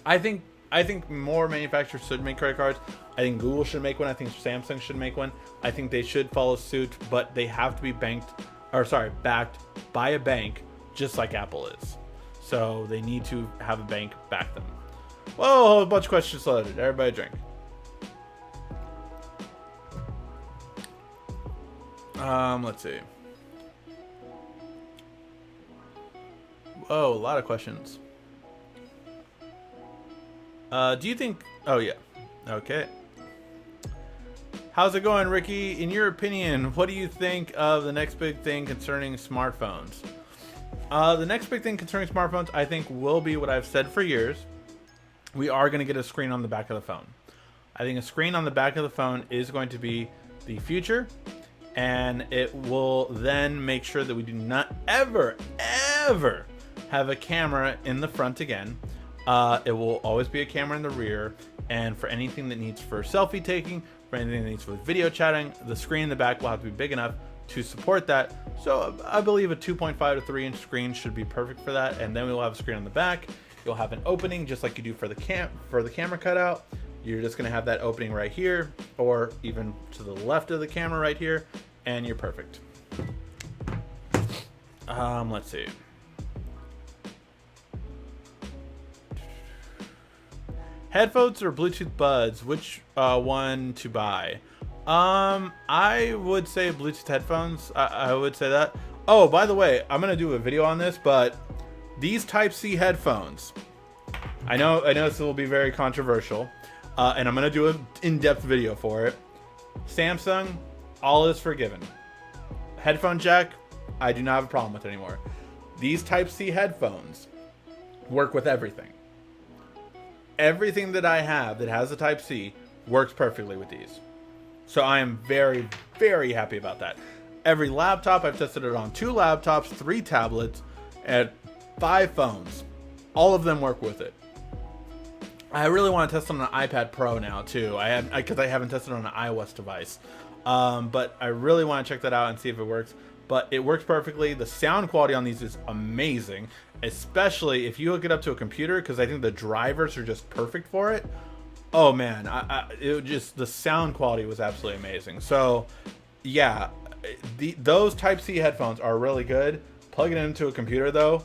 I think more manufacturers should make credit cards. I think Google should make one. I think Samsung should make one. I think they should follow suit, but they have to be backed by a bank, just like Apple is. So they need to have a bank back them. Whoa, a bunch of questions loaded. Everybody drink. Let's see. Whoa, a lot of questions. Do you think... Oh, yeah. Okay. How's it going, Ricky? In your opinion, what do you think of the next big thing concerning smartphones? The next big thing concerning smartphones, I think, will be what I've said for years. We are going to get a screen on the back of the phone. I think a screen on the back of the phone is going to be the future, and it will then make sure that we do not ever have a camera in the front again. It will always be a camera in the rear, and for anything that needs for selfie taking, for anything that needs for video chatting, the screen in the back will have to be big enough to support that. So I believe a 2.5 to 3 inch screen should be perfect for that, and then we will have a screen on the back. You'll have an opening just like you do for the camera cutout. You're just going to have that opening right here, or even to the left of the camera right here, and you're perfect. Let's see. Headphones or Bluetooth buds? Which one to buy? I would say Bluetooth headphones. I would say that. Oh, by the way, I'm gonna do a video on this, but these Type-C headphones, I know this will be very controversial, and I'm gonna do an in-depth video for it. Samsung, all is forgiven. Headphone jack, I do not have a problem with anymore. These Type-C headphones work with everything. Everything that I have that has a Type-C works perfectly with these. So I am very, very happy about that. every laptop. I've tested it on 2 laptops, 3 tablets, and 5 phones. All of them work with it. I really want to test it on an iPad Pro now too. Because I haven't tested it on an iOS device. But I really want to check that out and see if it works. But it works perfectly. The sound quality on these is amazing, especially if you hook it up to a computer, because I think the drivers are just perfect for it. Oh man, the sound quality was absolutely amazing. So yeah, those Type-C headphones are really good. Plugging it into a computer though,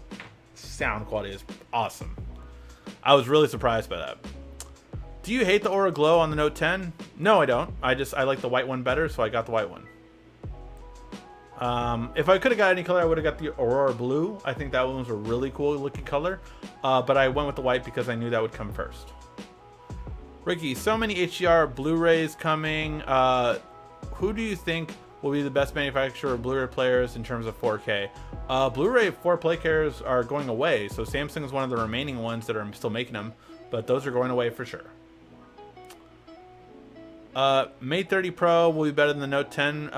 sound quality is awesome. I was really surprised by that. Do you hate the Aura Glow on the Note 10? No, I don't. I like the white one better, so I got the white one. If I could have got any color, I would have got the Aurora Blue. I think that one was a really cool looking color. But I went with the white because I knew that would come first. Ricky, so many HDR Blu-rays coming. Who do you think will be the best manufacturer of Blu-ray players in terms of 4K? Blu-ray 4K players are going away. So Samsung is one of the remaining ones that are still making them. But those are going away for sure. Mate 30 Pro will be better than the Note 10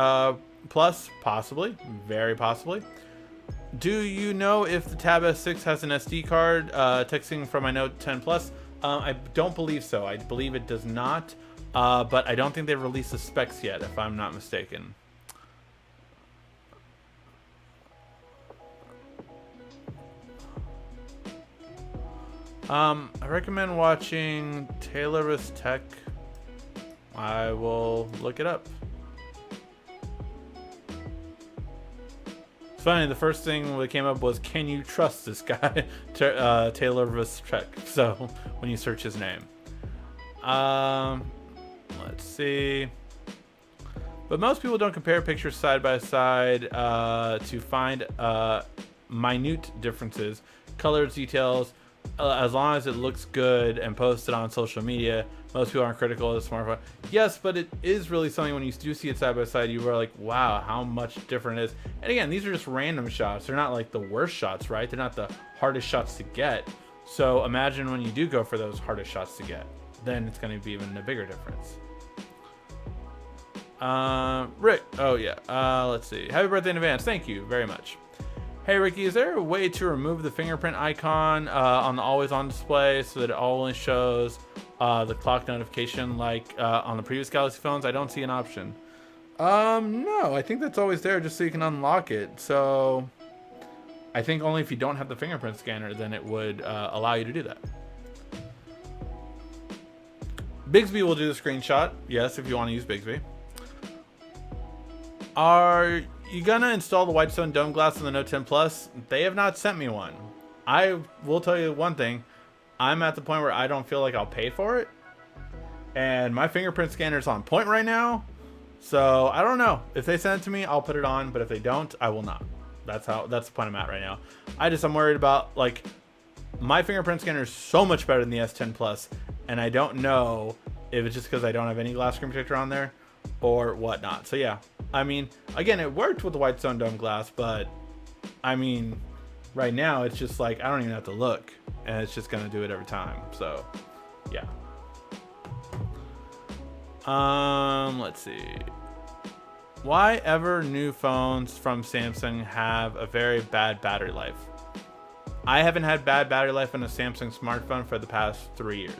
Plus, possibly, very possibly. Do you know if the Tab S6 has an SD card? Texting from my Note 10 Plus. I don't believe so. I believe it does not, but I don't think they've released the specs yet, if I'm not mistaken. I recommend watching Taylor's Tech. I will look it up. It's funny, the first thing that came up was, can you trust this guy? Taylor's Tech. So when you search his name. Let's see. But most people don't compare pictures side by side to find minute differences, colors, details. As long as it looks good and posted on social media, most people aren't critical of the smartphone. Yes, but it is really something when you do see it side by side, you are like, wow, how much different it is. And again, these are just random shots. They're not like the worst shots, right? They're not the hardest shots to get. So imagine when you do go for those hardest shots to get, then it's going to be even a bigger difference. Rick, oh yeah, let's see. Happy birthday in advance. Thank you very much. Hey Ricky, is there a way to remove the fingerprint icon on the always on display so that it only shows the clock notification like on the previous Galaxy phones? I don't see an option. No, I think that's always there just so you can unlock it. So I think only if you don't have the fingerprint scanner, then it would allow you to do that. Bigsby will do the screenshot. Yes, if you want to use Bigsby. Are you gonna install the Whitestone dome glass on the Note 10 Plus? They have not sent me one. I will tell you one thing. I'm at the point where I don't feel like I'll pay for it. And my fingerprint scanner is on point right now. So I don't know. If they send it to me, I'll put it on. But if they don't, I will not. That's the point I'm at right now. I'm worried about, like, my fingerprint scanner is so much better than the S10 Plus. And I don't know if it's just because I don't have any glass screen protector on there or whatnot. So yeah. I mean, again, it worked with the Whitestone dome glass, but I mean, right now it's just like I don't even have to look, and it's just gonna do it every time. So, yeah. Let's see. Why ever new phones from Samsung have a very bad battery life? I haven't had bad battery life on a Samsung smartphone for the past 3 years.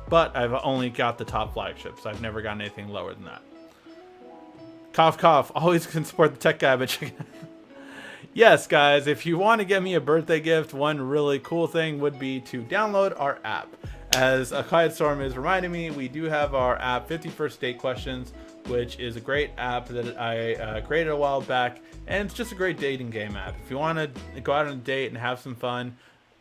But I've only got the top flagships. I've never gotten anything lower than that. Cough, cough. Always can support the tech guy, but yes, guys, if you want to get me a birthday gift, one really cool thing would be to download our app. As A Quiet Storm is reminding me, we do have our app, 51st Date Questions, which is a great app that I created a while back, and it's just a great dating game app. If you want to go out on a date and have some fun,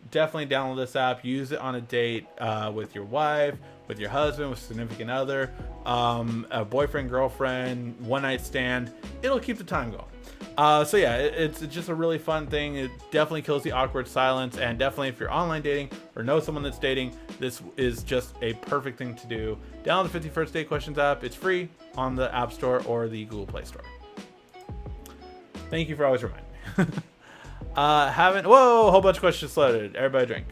definitely download this app. Use it on a date with your wife, with your husband, with significant other, a boyfriend, girlfriend, one night stand. It'll keep the time going. So yeah, it's just a really fun thing. It definitely kills the awkward silence, and definitely if you're online dating or know someone that's dating, this is just a perfect thing to do. Download the 51st Date Questions app. It's free on the App Store or the Google Play Store. Thank you for always reminding me. Whoa, a whole bunch of questions loaded. Everybody drink.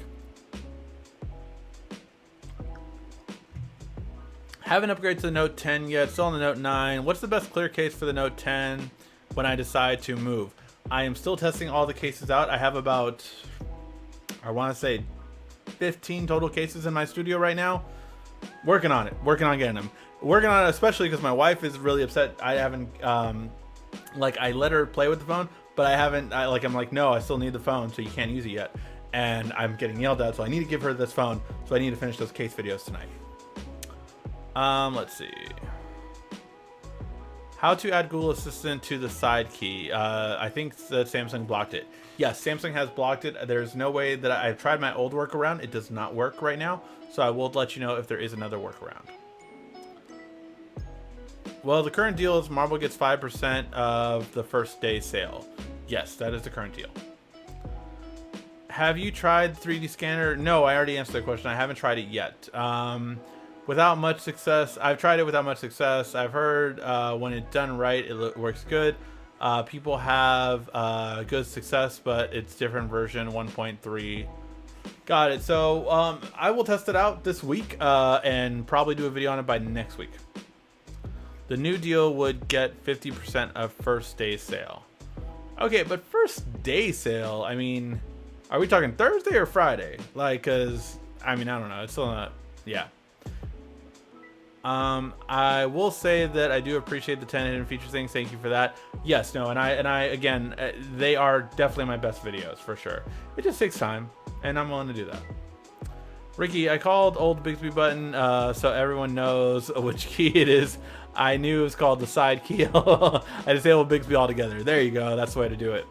Haven't upgraded to the Note 10 yet. Still on the Note 9. What's the best clear case for the Note 10 when I decide to move? I am still testing all the cases out. I have about, I want to say 15 total cases in my studio right now. Working on it. Working on getting them. Working on it, especially because my wife is really upset. I haven't, like, I let her play with the phone, but I haven't, I'm like, no, I still need the phone, so you can't use it yet. And I'm getting yelled at, so I need to give her this phone, so I need to finish those case videos tonight. Let's see. How to add Google Assistant to the side key. I think that Samsung blocked it. Yes, Samsung has blocked it. There's no way that I've tried my old workaround. It does not work right now, so I will let you know if there is another workaround. Well, the current deal is Marvel gets 5% of the first day sale. Yes, that is the current deal. Have you tried 3D scanner? No, I already answered that question. I haven't tried it yet. Without much success. I've tried it without much success. I've heard when it's done right, it works good. People have good success, but it's different version 1.3. Got it. So I will test it out this week and probably do a video on it by next week. The new deal would get 50% of first day sale. Okay, but first day sale, I mean, are we talking Thursday or Friday? Like, cause I mean, I don't know. It's still not, yeah. I will say that I do appreciate the 10 hidden features things. Thank you for that. Yes, no, and I again, they are definitely my best videos for sure. It just takes time, and I'm willing to do that. Ricky, I called old Bixby button so everyone knows which key it is. I knew it was called the side key. I disabled Bixby altogether. There you go. That's the way to do it.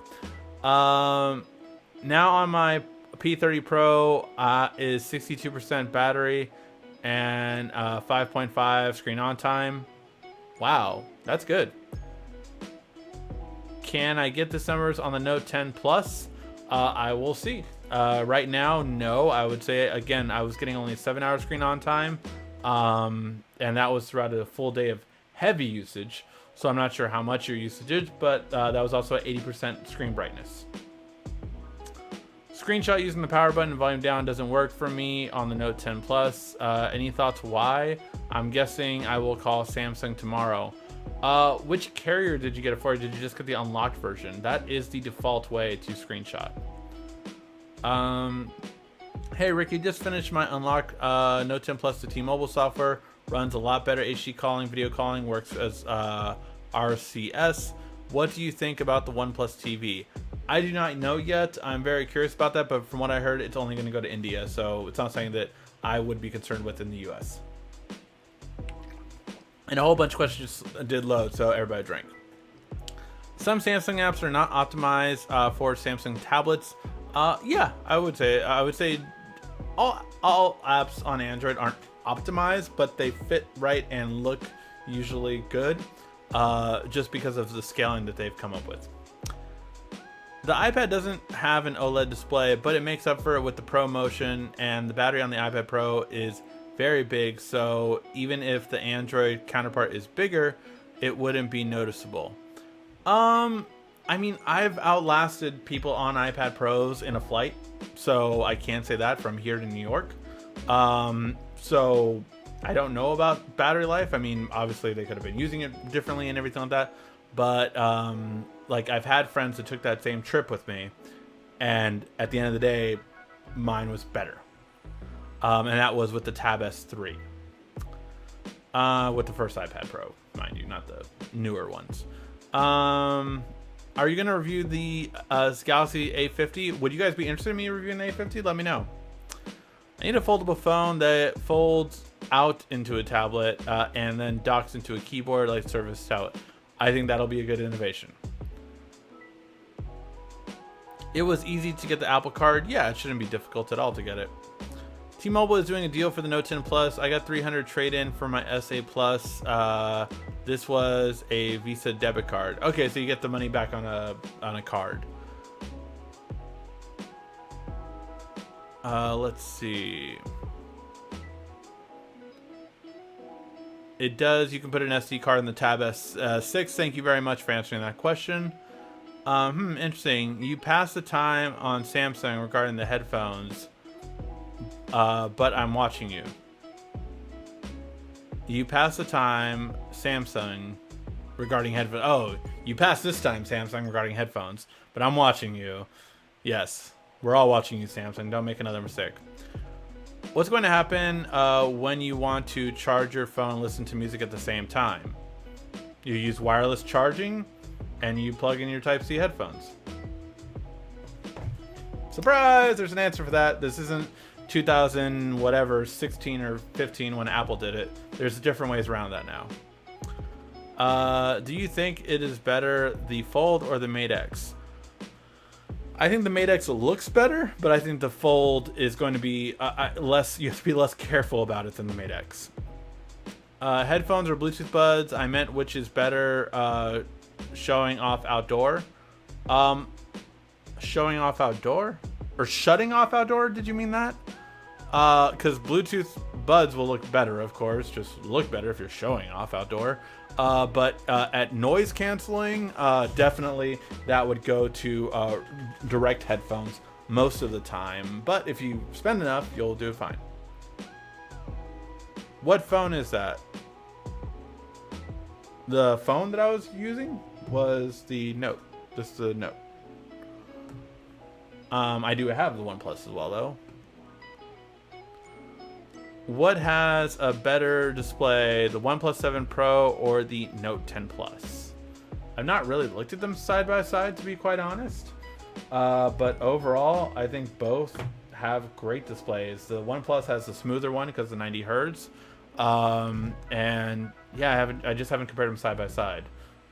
Now on my P30 Pro is 62% battery and 5.5 screen on time. Wow, that's good. Can I get the numbers on the Note 10 Plus? I will see. Right now, no. I would say, again, I was getting only 7 hours screen on time. And that was throughout a full day of heavy usage. So I'm not sure how much your usage is, but that was also at 80% screen brightness. Screenshot using the power button and volume down doesn't work for me on the Note 10 Plus. Any thoughts why? I'm guessing I will call Samsung tomorrow. Which carrier did you get it for? Did you just get the unlocked version? That is the default way to screenshot. Hey Ricky, just finished my unlock Note 10 Plus to T-Mobile software. Runs a lot better HD calling, video calling, works as RCS. What do you think about the OnePlus TV? I do not know yet. I'm very curious about that, but from what I heard, it's only going to go to India, so it's not something that I would be concerned with in the US. And a whole bunch of questions just did load, so everybody drank. Some Samsung apps are not optimized for Samsung tablets. Yeah, I would say all apps on Android aren't optimized, but they fit right and look usually good, just because of the scaling that they've come up with. The iPad doesn't have an OLED display, but it makes up for it with the Pro Motion, and the battery on the iPad Pro is very big, so even if the Android counterpart is bigger, it wouldn't be noticeable. I mean, I've outlasted people on iPad Pros in a flight, so I can't say that from here to New York. So I don't know about battery life. I mean, obviously they could have been using it differently and everything like that, but like I've had friends that took that same trip with me, and at the end of the day, mine was better. And that was with the Tab S3. With the first iPad Pro, mind you, not the newer ones. Are you going to review the Galaxy A50? Would you guys be interested in me reviewing the A50? Let me know. I need a foldable phone that folds out into a tablet and then docks into a keyboard like Surface Tablet. I think that'll be a good innovation. It was easy to get the Apple Card. Yeah, it shouldn't be difficult at all to get it. T-Mobile is doing a deal for the Note 10 Plus. I got $300 trade-in for my SA Plus. This was a Visa debit card. Okay, so you get the money back on a card. Let's see. It does. You can put an SD card in the Tab S6. Thank you very much for answering that question. Interesting. You passed the time on Samsung regarding the headphones, but I'm watching you. You pass the time, Samsung, regarding headphones. Oh, you passed this time, Samsung, regarding headphones. But I'm watching you. Yes, we're all watching you, Samsung. Don't make another mistake. What's going to happen when you want to charge your phone and listen to music at the same time? You use wireless charging, and you plug in your Type-C headphones. Surprise! There's an answer for that. This isn't 2000 whatever 16 or 15 when Apple did it. There's different ways around that now. Do you think it is better the Fold or the Mate X? I think the Mate X looks better, but I think the Fold is going to be less. You have to be less careful about it than the Mate X. Headphones or Bluetooth buds? I meant which is better. Showing off outdoor. Showing off outdoor or shutting off outdoor? Did you mean that? Because Bluetooth buds will look better, of course. Just look better if you're showing off outdoor. But at noise canceling, definitely that would go to direct headphones most of the time. But if you spend enough, you'll do fine. What phone is that? The phone that I was using was the Note. Just the Note. I do have the OnePlus as well, though. What has a better display, the OnePlus 7 Pro or the Note 10 Plus? I've not really looked at them side by side, to be quite honest. But overall, I think both have great displays. The OnePlus has the smoother one because of 90 Hertz. And yeah, I just haven't compared them side by side.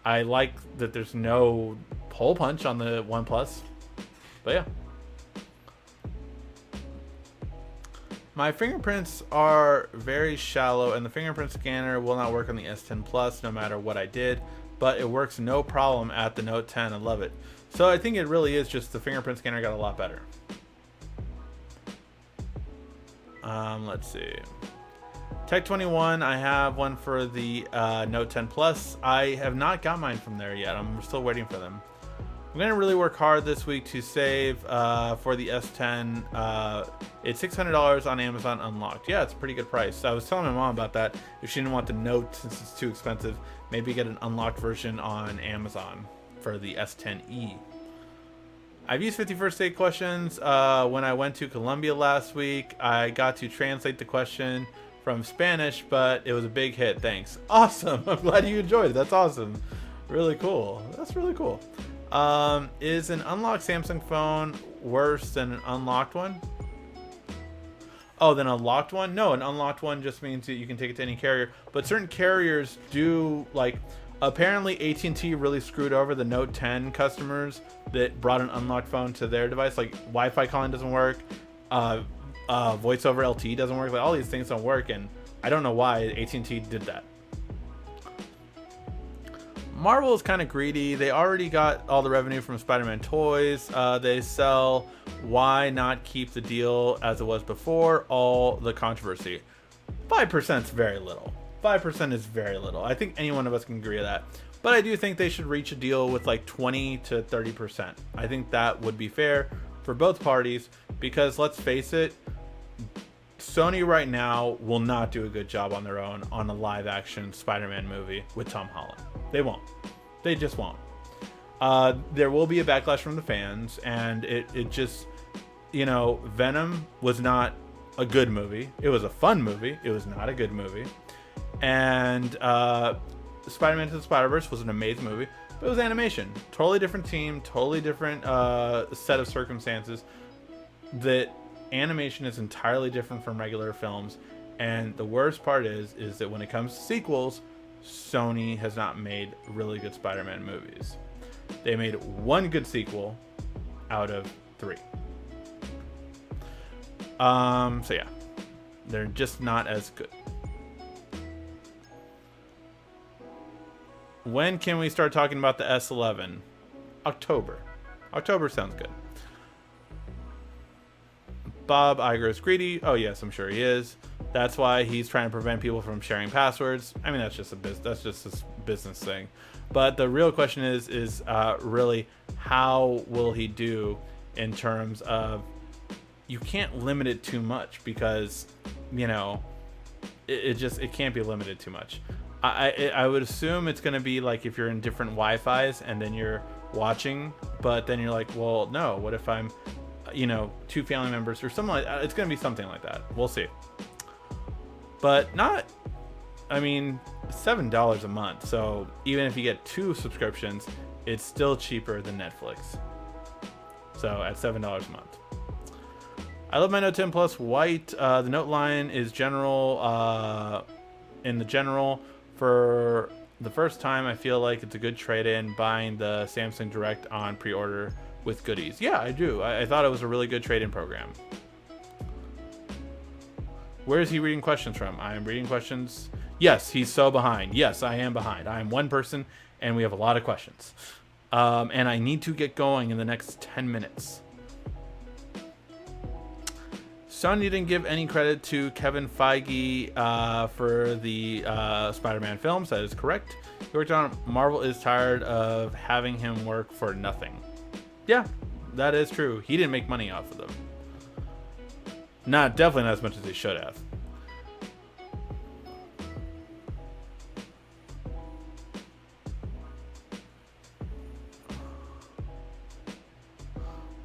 I like that there's no hole punch on the OnePlus. But yeah. My fingerprints are very shallow, and the fingerprint scanner will not work on the S10 Plus no matter what I did, but it works no problem at the Note 10. I love it. So I think it really is just the fingerprint scanner got a lot better. Let's see. Tech21, I have one for the Note 10 Plus. I have not got mine from there yet. I'm still waiting for them. I'm going to really work hard this week to save for the S10. It's $600 on Amazon unlocked. Yeah, it's a pretty good price. I was telling my mom about that. If she didn't want the Note since it's too expensive, maybe get an unlocked version on Amazon for the S10e. I've used 50 first aid questions. When I went to Colombia last week, I got to translate the question from Spanish, but it was a big hit. Thanks. Awesome. I'm glad you enjoyed it. That's awesome. Really cool. That's really cool. Is an unlocked Samsung phone worse than an unlocked one? Oh, then a locked one? No, an unlocked one just means that you can take it to any carrier. But certain carriers do, like, apparently AT&T really screwed over the Note 10 customers that brought an unlocked phone to their device. Like, Wi-Fi calling doesn't work. Voice over LTE doesn't work. Like, all these things don't work, and I don't know why AT&T did that. Marvel is kind of greedy. They already got all the revenue from Spider-Man toys. They sell. Why not keep the deal as it was before all the controversy? 5% is very little. 5% is very little. I think any one of us can agree with that. But I do think they should reach a deal with like 20 to 30%. I think that would be fair for both parties because let's face it, Sony right now will not do a good job on their own on a live action Spider-Man movie with Tom Holland. They won't. They just won't. There will be a backlash from the fans, and it just, you know, Venom was not a good movie. It was a fun movie. It was not a good movie. And Spider-Man to the Spider-Verse was an amazing movie, but it was animation. Totally different team, totally different set of circumstances. That animation is entirely different from regular films, and the worst part is that when it comes to sequels, Sony has not made really good Spider-Man movies. They made one good sequel out of 3. So yeah, they're just not as good. When can we start talking about the S11? October. October sounds good. Bob Iger is greedy. Oh yes, I'm sure he is. That's why he's trying to prevent people from sharing passwords. I mean, that's just a business thing. But the real question is really how will he do in terms of you can't limit it too much because, you know, it can't be limited too much. I would assume it's going to be like if you're in different Wi-Fi's and then you're watching, but then you're like, well, no, what if I'm, two family members or something like that? It's going to be something like that. We'll see. But not, $7 a month. So even if you get 2 subscriptions, it's still cheaper than Netflix. So at $7 a month. I love my Note 10 Plus white. The Note line is general. In the general, for the first time, I feel like it's a good trade-in buying the Samsung Direct on pre-order with goodies. Yeah, I do. I thought it was a really good trade-in program. Where is he reading questions from? I am reading questions. Yes, he's so behind. Yes, I am behind. I am one person, and we have a lot of questions. And I need to get going in the next 10 minutes. Sony didn't give any credit to Kevin Feige for the Spider-Man films. That is correct. He worked on Marvel is tired of having him work for nothing. Yeah, that is true. He didn't make money off of them. Definitely not as much as they should have.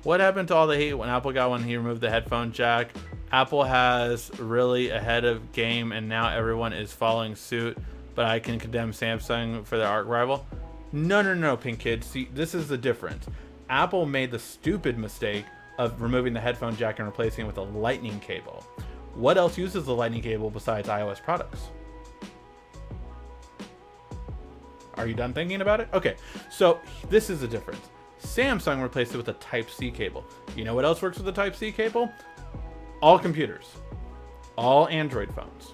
What happened to all the hate when Apple got when he removed the headphone jack? Apple has really ahead of game and now everyone is following suit, but I can condemn Samsung for their arch rival. No, Pink Kid. See, this is the difference. Apple made the stupid mistake of removing the headphone jack and replacing it with a lightning cable. What else uses the lightning cable besides iOS products? Are you done thinking about it? Okay, so this is the difference. Samsung replaced it with a Type-C cable. You know what else works with a Type-C cable? All computers, all Android phones,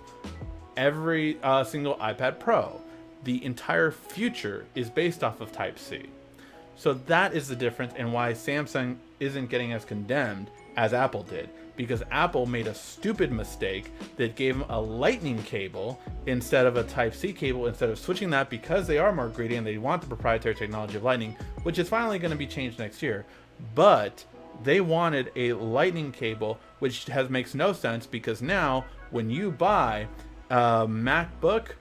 every single iPad Pro. The entire future is based off of Type-C. So that is the difference and why Samsung isn't getting as condemned as Apple did. Because Apple made a stupid mistake that gave them a lightning cable instead of a Type-C cable, instead of switching that because they are more greedy and they want the proprietary technology of lightning, which is finally going to be changed next year. But they wanted a lightning cable, which makes no sense because now when you buy a MacBook,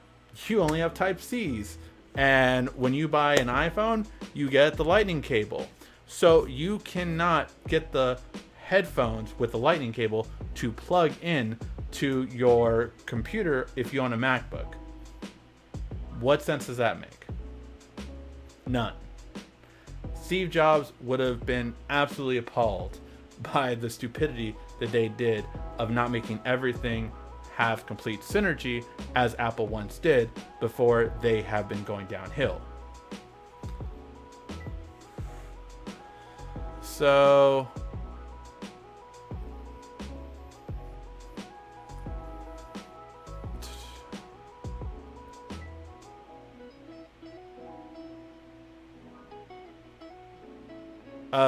you only have Type-Cs. And when you buy an iPhone, you get the lightning cable. So you cannot get the headphones with the lightning cable to plug in to your computer if you own a MacBook. What sense does that make? None. Steve Jobs would have been absolutely appalled by the stupidity that they did of not making everything have complete synergy as Apple once did before they have been going downhill. So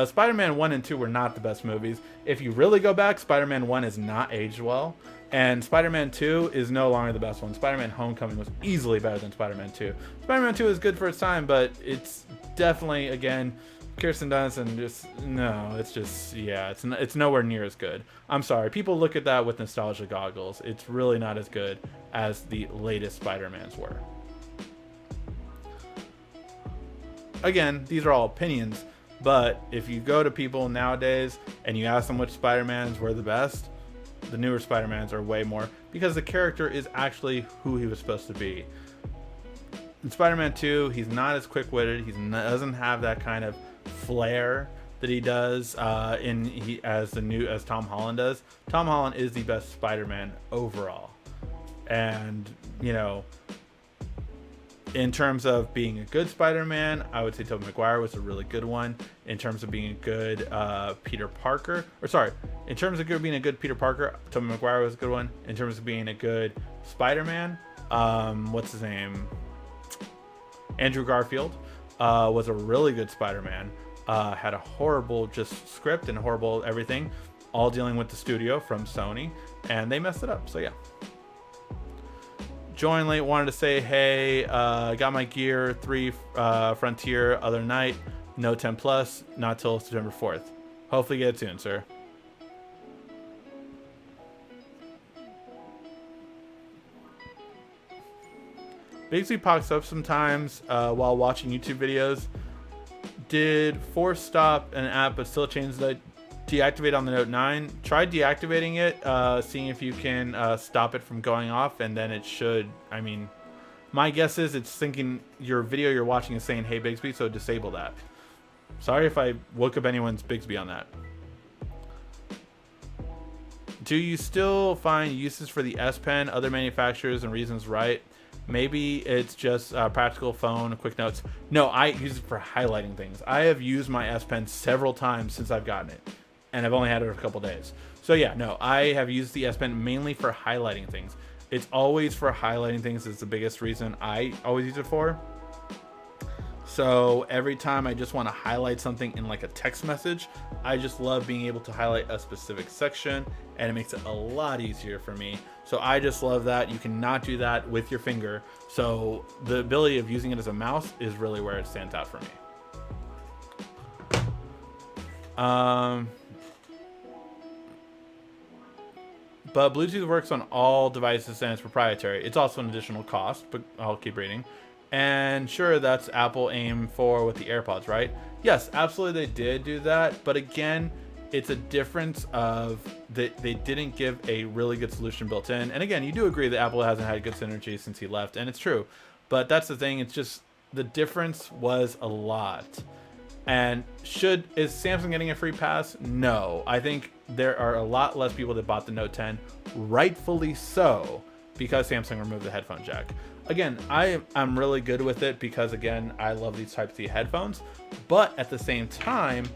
Spider-Man 1 and 2 were not the best movies. If you really go back, Spider-Man 1 is not aged well. And Spider-Man 2 is no longer the best one. Spider-Man Homecoming was easily better than Spider-Man 2. Spider-Man 2 is good for its time, but it's definitely, again, Kirsten Dunst and it's nowhere near as good. I'm sorry. People look at that with nostalgia goggles. It's really not as good as the latest Spider-Mans were. Again, these are all opinions. But if you go to people nowadays and you ask them which Spider-Mans were the best, the newer Spider-Mans are way more, because the character is actually who he was supposed to be. In Spider-Man 2, he's not as quick-witted. He doesn't have that kind of flair that he does as Tom Holland does. Tom Holland is the best Spider-Man overall. And, in terms of being a good Spider-Man, I would say Tobey Maguire was a really good one. In terms of being a good Peter Parker, in terms of being a good Peter Parker, Tobey Maguire was a good one. In terms of being a good Spider-Man, what's his name? Andrew Garfield was a really good Spider-Man. Had a horrible just script and horrible everything, all dealing with the studio from Sony, and they messed it up. So yeah. Join late, wanted to say, hey, got my Gear 3 Frontier other night, Note 10 Plus, not till September 4th. Hopefully get it soon, sir. Bixby pops up sometimes while watching YouTube videos. Did force stop an app but still change the deactivate on the Note 9? Try deactivating it, seeing if you can stop it from going off, and then it should. I mean, my guess is it's thinking your video you're watching is saying, hey Bixby, so disable that. Sorry if I woke up anyone's Bixby on that. Do you still find uses for the S Pen, other manufacturers, and reasons right? Maybe it's just a practical phone, quick notes. No, I use it for highlighting things. I have used my S Pen several times since I've gotten it, and I've only had it for a couple days. So yeah, no, I have used the S Pen mainly for highlighting things. It's always for highlighting things is the biggest reason I always use it for. So every time I just want to highlight something in like a text message, I just love being able to highlight a specific section, and it makes it a lot easier for me. So I just love that. You cannot do that with your finger. So the ability of using it as a mouse is really where it stands out for me. But Bluetooth works on all devices and it's proprietary. It's also an additional cost, but I'll keep reading. And sure, that's Apple aim for with the AirPods, right? Yes, absolutely they did do that. But again, it's a difference of that they didn't give a really good solution built in. And again, you do agree that Apple hasn't had good synergy since he left, and it's true. But that's the thing, it's just the difference was a lot. And is Samsung getting a free pass? No. I think there are a lot less people that bought the Note 10, rightfully so, because Samsung removed the headphone jack. Again, I'm really good with it because, again, I love these Type-C headphones. But at the same time,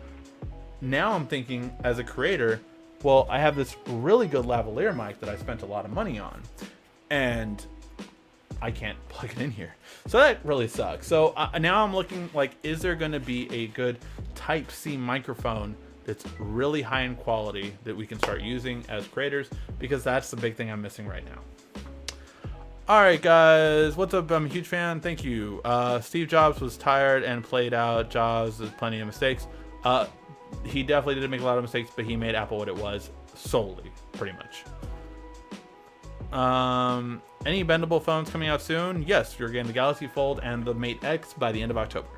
now I'm thinking as a creator, well, I have this really good lavalier mic that I spent a lot of money on, and I can't plug it in here. So that really sucks. So now I'm looking like, is there going to be a good Type-C microphone that's really high in quality that we can start using as creators? Because that's the big thing I'm missing right now. All right, guys, what's up? I'm a huge fan. Thank you. Steve Jobs was tired and played out. Jobs has plenty of mistakes. He definitely did make a lot of mistakes, but he made Apple what it was solely, pretty much. Any bendable phones coming out soon? Yes, you're getting the Galaxy Fold and the Mate X by the end of October.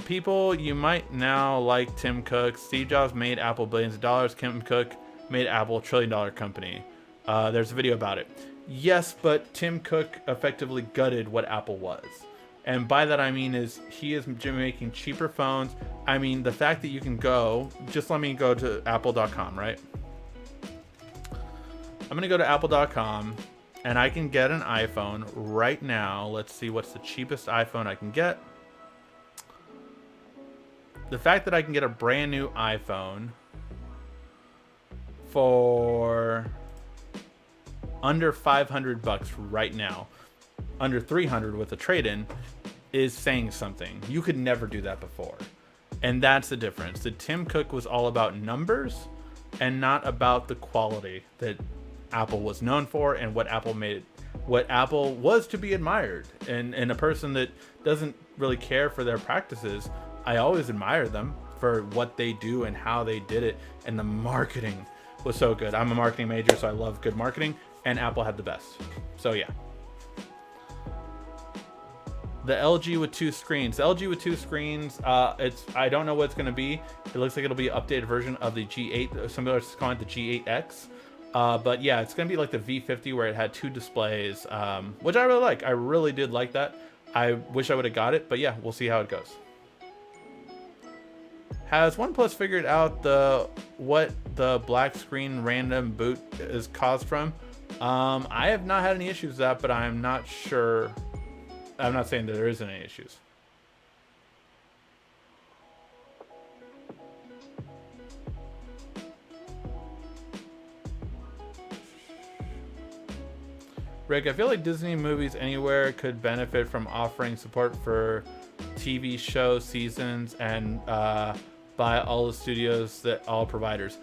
People, you might now like Tim Cook. Steve Jobs made Apple billions of dollars. Tim Cook made Apple $1 trillion company. There's a video about it. Yes, but Tim Cook effectively gutted what Apple was. And by that I mean is he is making cheaper phones. I mean, the fact that you can go, just let me go to apple.com, right? I'm going to go to apple.com and I can get an iPhone right now. Let's see what's the cheapest iPhone I can get. The fact that I can get a brand new iPhone for under $500 right now, under $300 with a trade-in, is saying something. You could never do that before. And that's the difference. That Tim Cook was all about numbers and not about the quality that Apple was known for and what Apple made, what Apple was to be admired. And a person that doesn't really care for their practices, I always admire them for what they do and how they did it. And the marketing was so good. I'm a marketing major, so I love good marketing, and Apple had the best. So yeah. The LG with two screens. The LG with two screens, I don't know what it's going to be. It looks like it'll be an updated version of the G8. Some people are calling it the G8X. But yeah, it's going to be like the V50 where it had two displays, which I really like. I really did like that. I wish I would have got it, but yeah, we'll see how it goes. Has OnePlus figured out what the black screen random boot is caused from? I have not had any issues with that, but I'm not sure. I'm not saying that there isn't any issues. Rick, I feel like Disney Movies Anywhere could benefit from offering support for TV show seasons and by all the studios, all providers.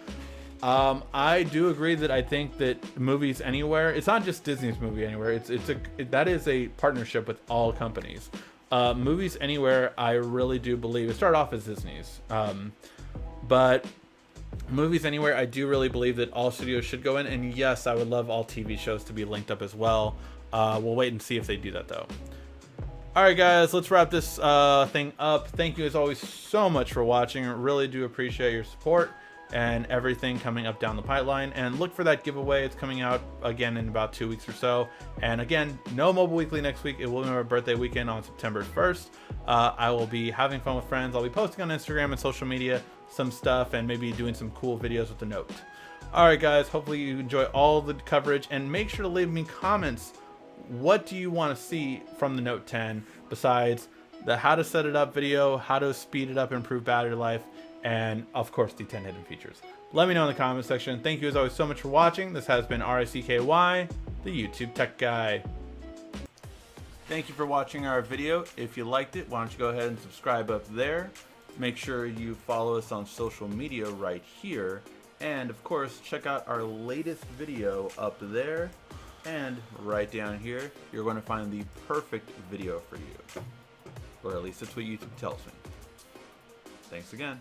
I do agree that I think that Movies Anywhere, it's not just Disney's Movie Anywhere. That is a partnership with all companies. Movies Anywhere, I really do believe it started off as Disney's, but Movies Anywhere, I do really believe that all studios should go in, and yes, I would love all TV shows to be linked up as well. We'll wait and see if they do that though. Alright guys, let's wrap this thing up. Thank you as always so much for watching. Really do appreciate your support and everything coming up down the pipeline. And look for that giveaway. It's coming out again in about 2 weeks or so. And again, no Mobile Weekly next week. It will be my birthday weekend on September 1st. I will be having fun with friends. I'll be posting on Instagram and social media some stuff and maybe doing some cool videos with the Note. Alright guys, hopefully you enjoy all the coverage, and make sure to leave me comments. What do you want to see from the Note 10 besides the how to set it up video, how to speed it up, improve battery life, and of course the 10 hidden features? Let me know in the comment section. Thank you as always so much for watching. This has been RICKY, the YouTube Tech Guy. Thank you for watching our video. If you liked it, why don't you go ahead and subscribe up there. Make sure you follow us on social media right here. And of course, check out our latest video up there. And right down here, you're going to find the perfect video for you. Or at least that's what YouTube tells me. Thanks again.